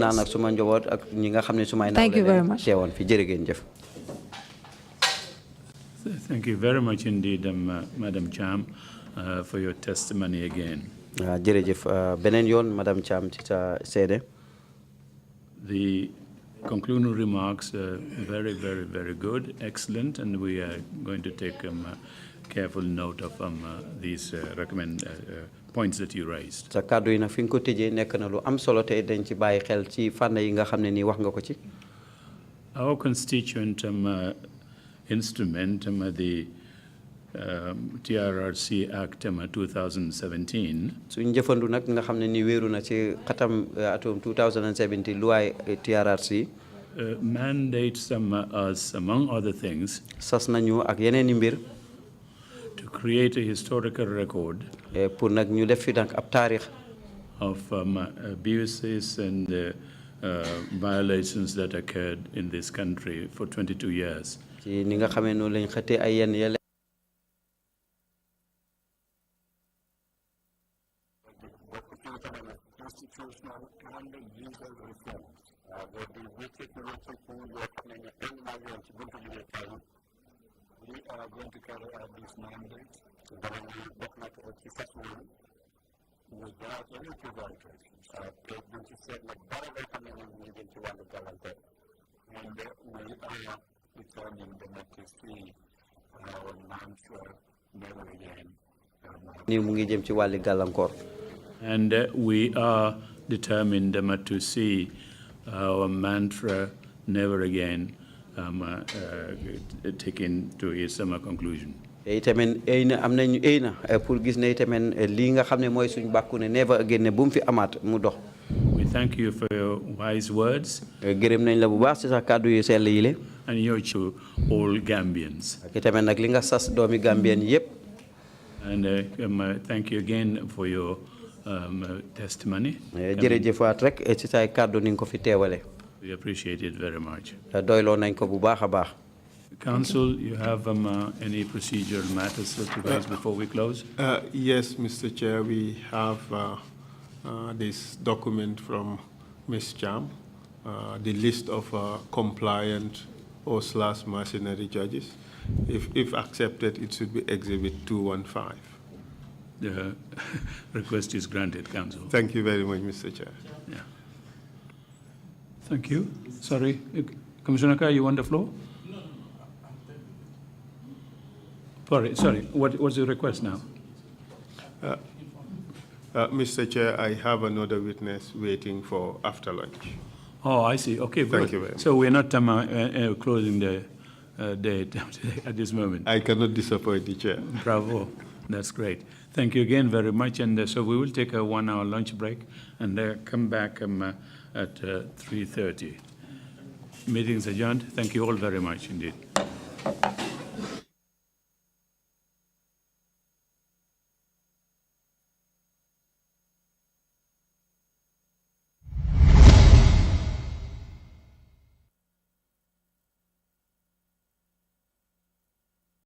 Thank you very much. Thank you very much indeed, Madam Cham, for your testimony again. The concluding remarks are very, very, very good, excellent, and we are going to take careful note of these points that you raised. Our constituent instrument, the TRRC Act 2017 mandates us, among other things, to create a historical record of abuses and violations that occurred in this country for 22 years. We are going to carry out this mandate without any prevarications. And we are determined not to see our mantra never again. ni mu ngi jëm ci wàlli gàllankoor. And we are determined to see our mantra never again taken to its conclusion. te itamit ay na am nañu ay na pour gis ne itamit lii nga xam ne mooy suñu bàkku ne never again ne bu mu fi amaat mu dox. We thank you for your wise words. gërëm nañ la bu baax ci sa kàddu yu sell yi le. And you to all Gambians. ak itamit nag li nga sas doomi Gambien yépp. And thank you again for your testimony. jërëjëfaat rek ci say kàddu ni nga ko fi teewale. We appreciate it very much. doyloo nañ ko bu baax a baax. Council, you have any procedural matters to raise before we close? Yes, Mr. Chair, we have this document from Ms. Cham, the list of compliant or / mercenary judges. If accepted, it should be Exhibit 215. The request is granted, Council. Thank you very much, Mr. Chair. Yeah. Thank you. Sorry, Commissioner Kai, you want the floor? Sorry. What's the request now? Mr. Chair, I have another witness waiting for after lunch. Oh, I see. Okay, good. Thank you very much. So we're not closing the date at this moment. I cannot disappoint the chair. Bravo. That's great. Thank you again very much. And so we will take a 1-hour lunch break and come back at 3:30. Meeting's adjourned. Thank you all very much indeed.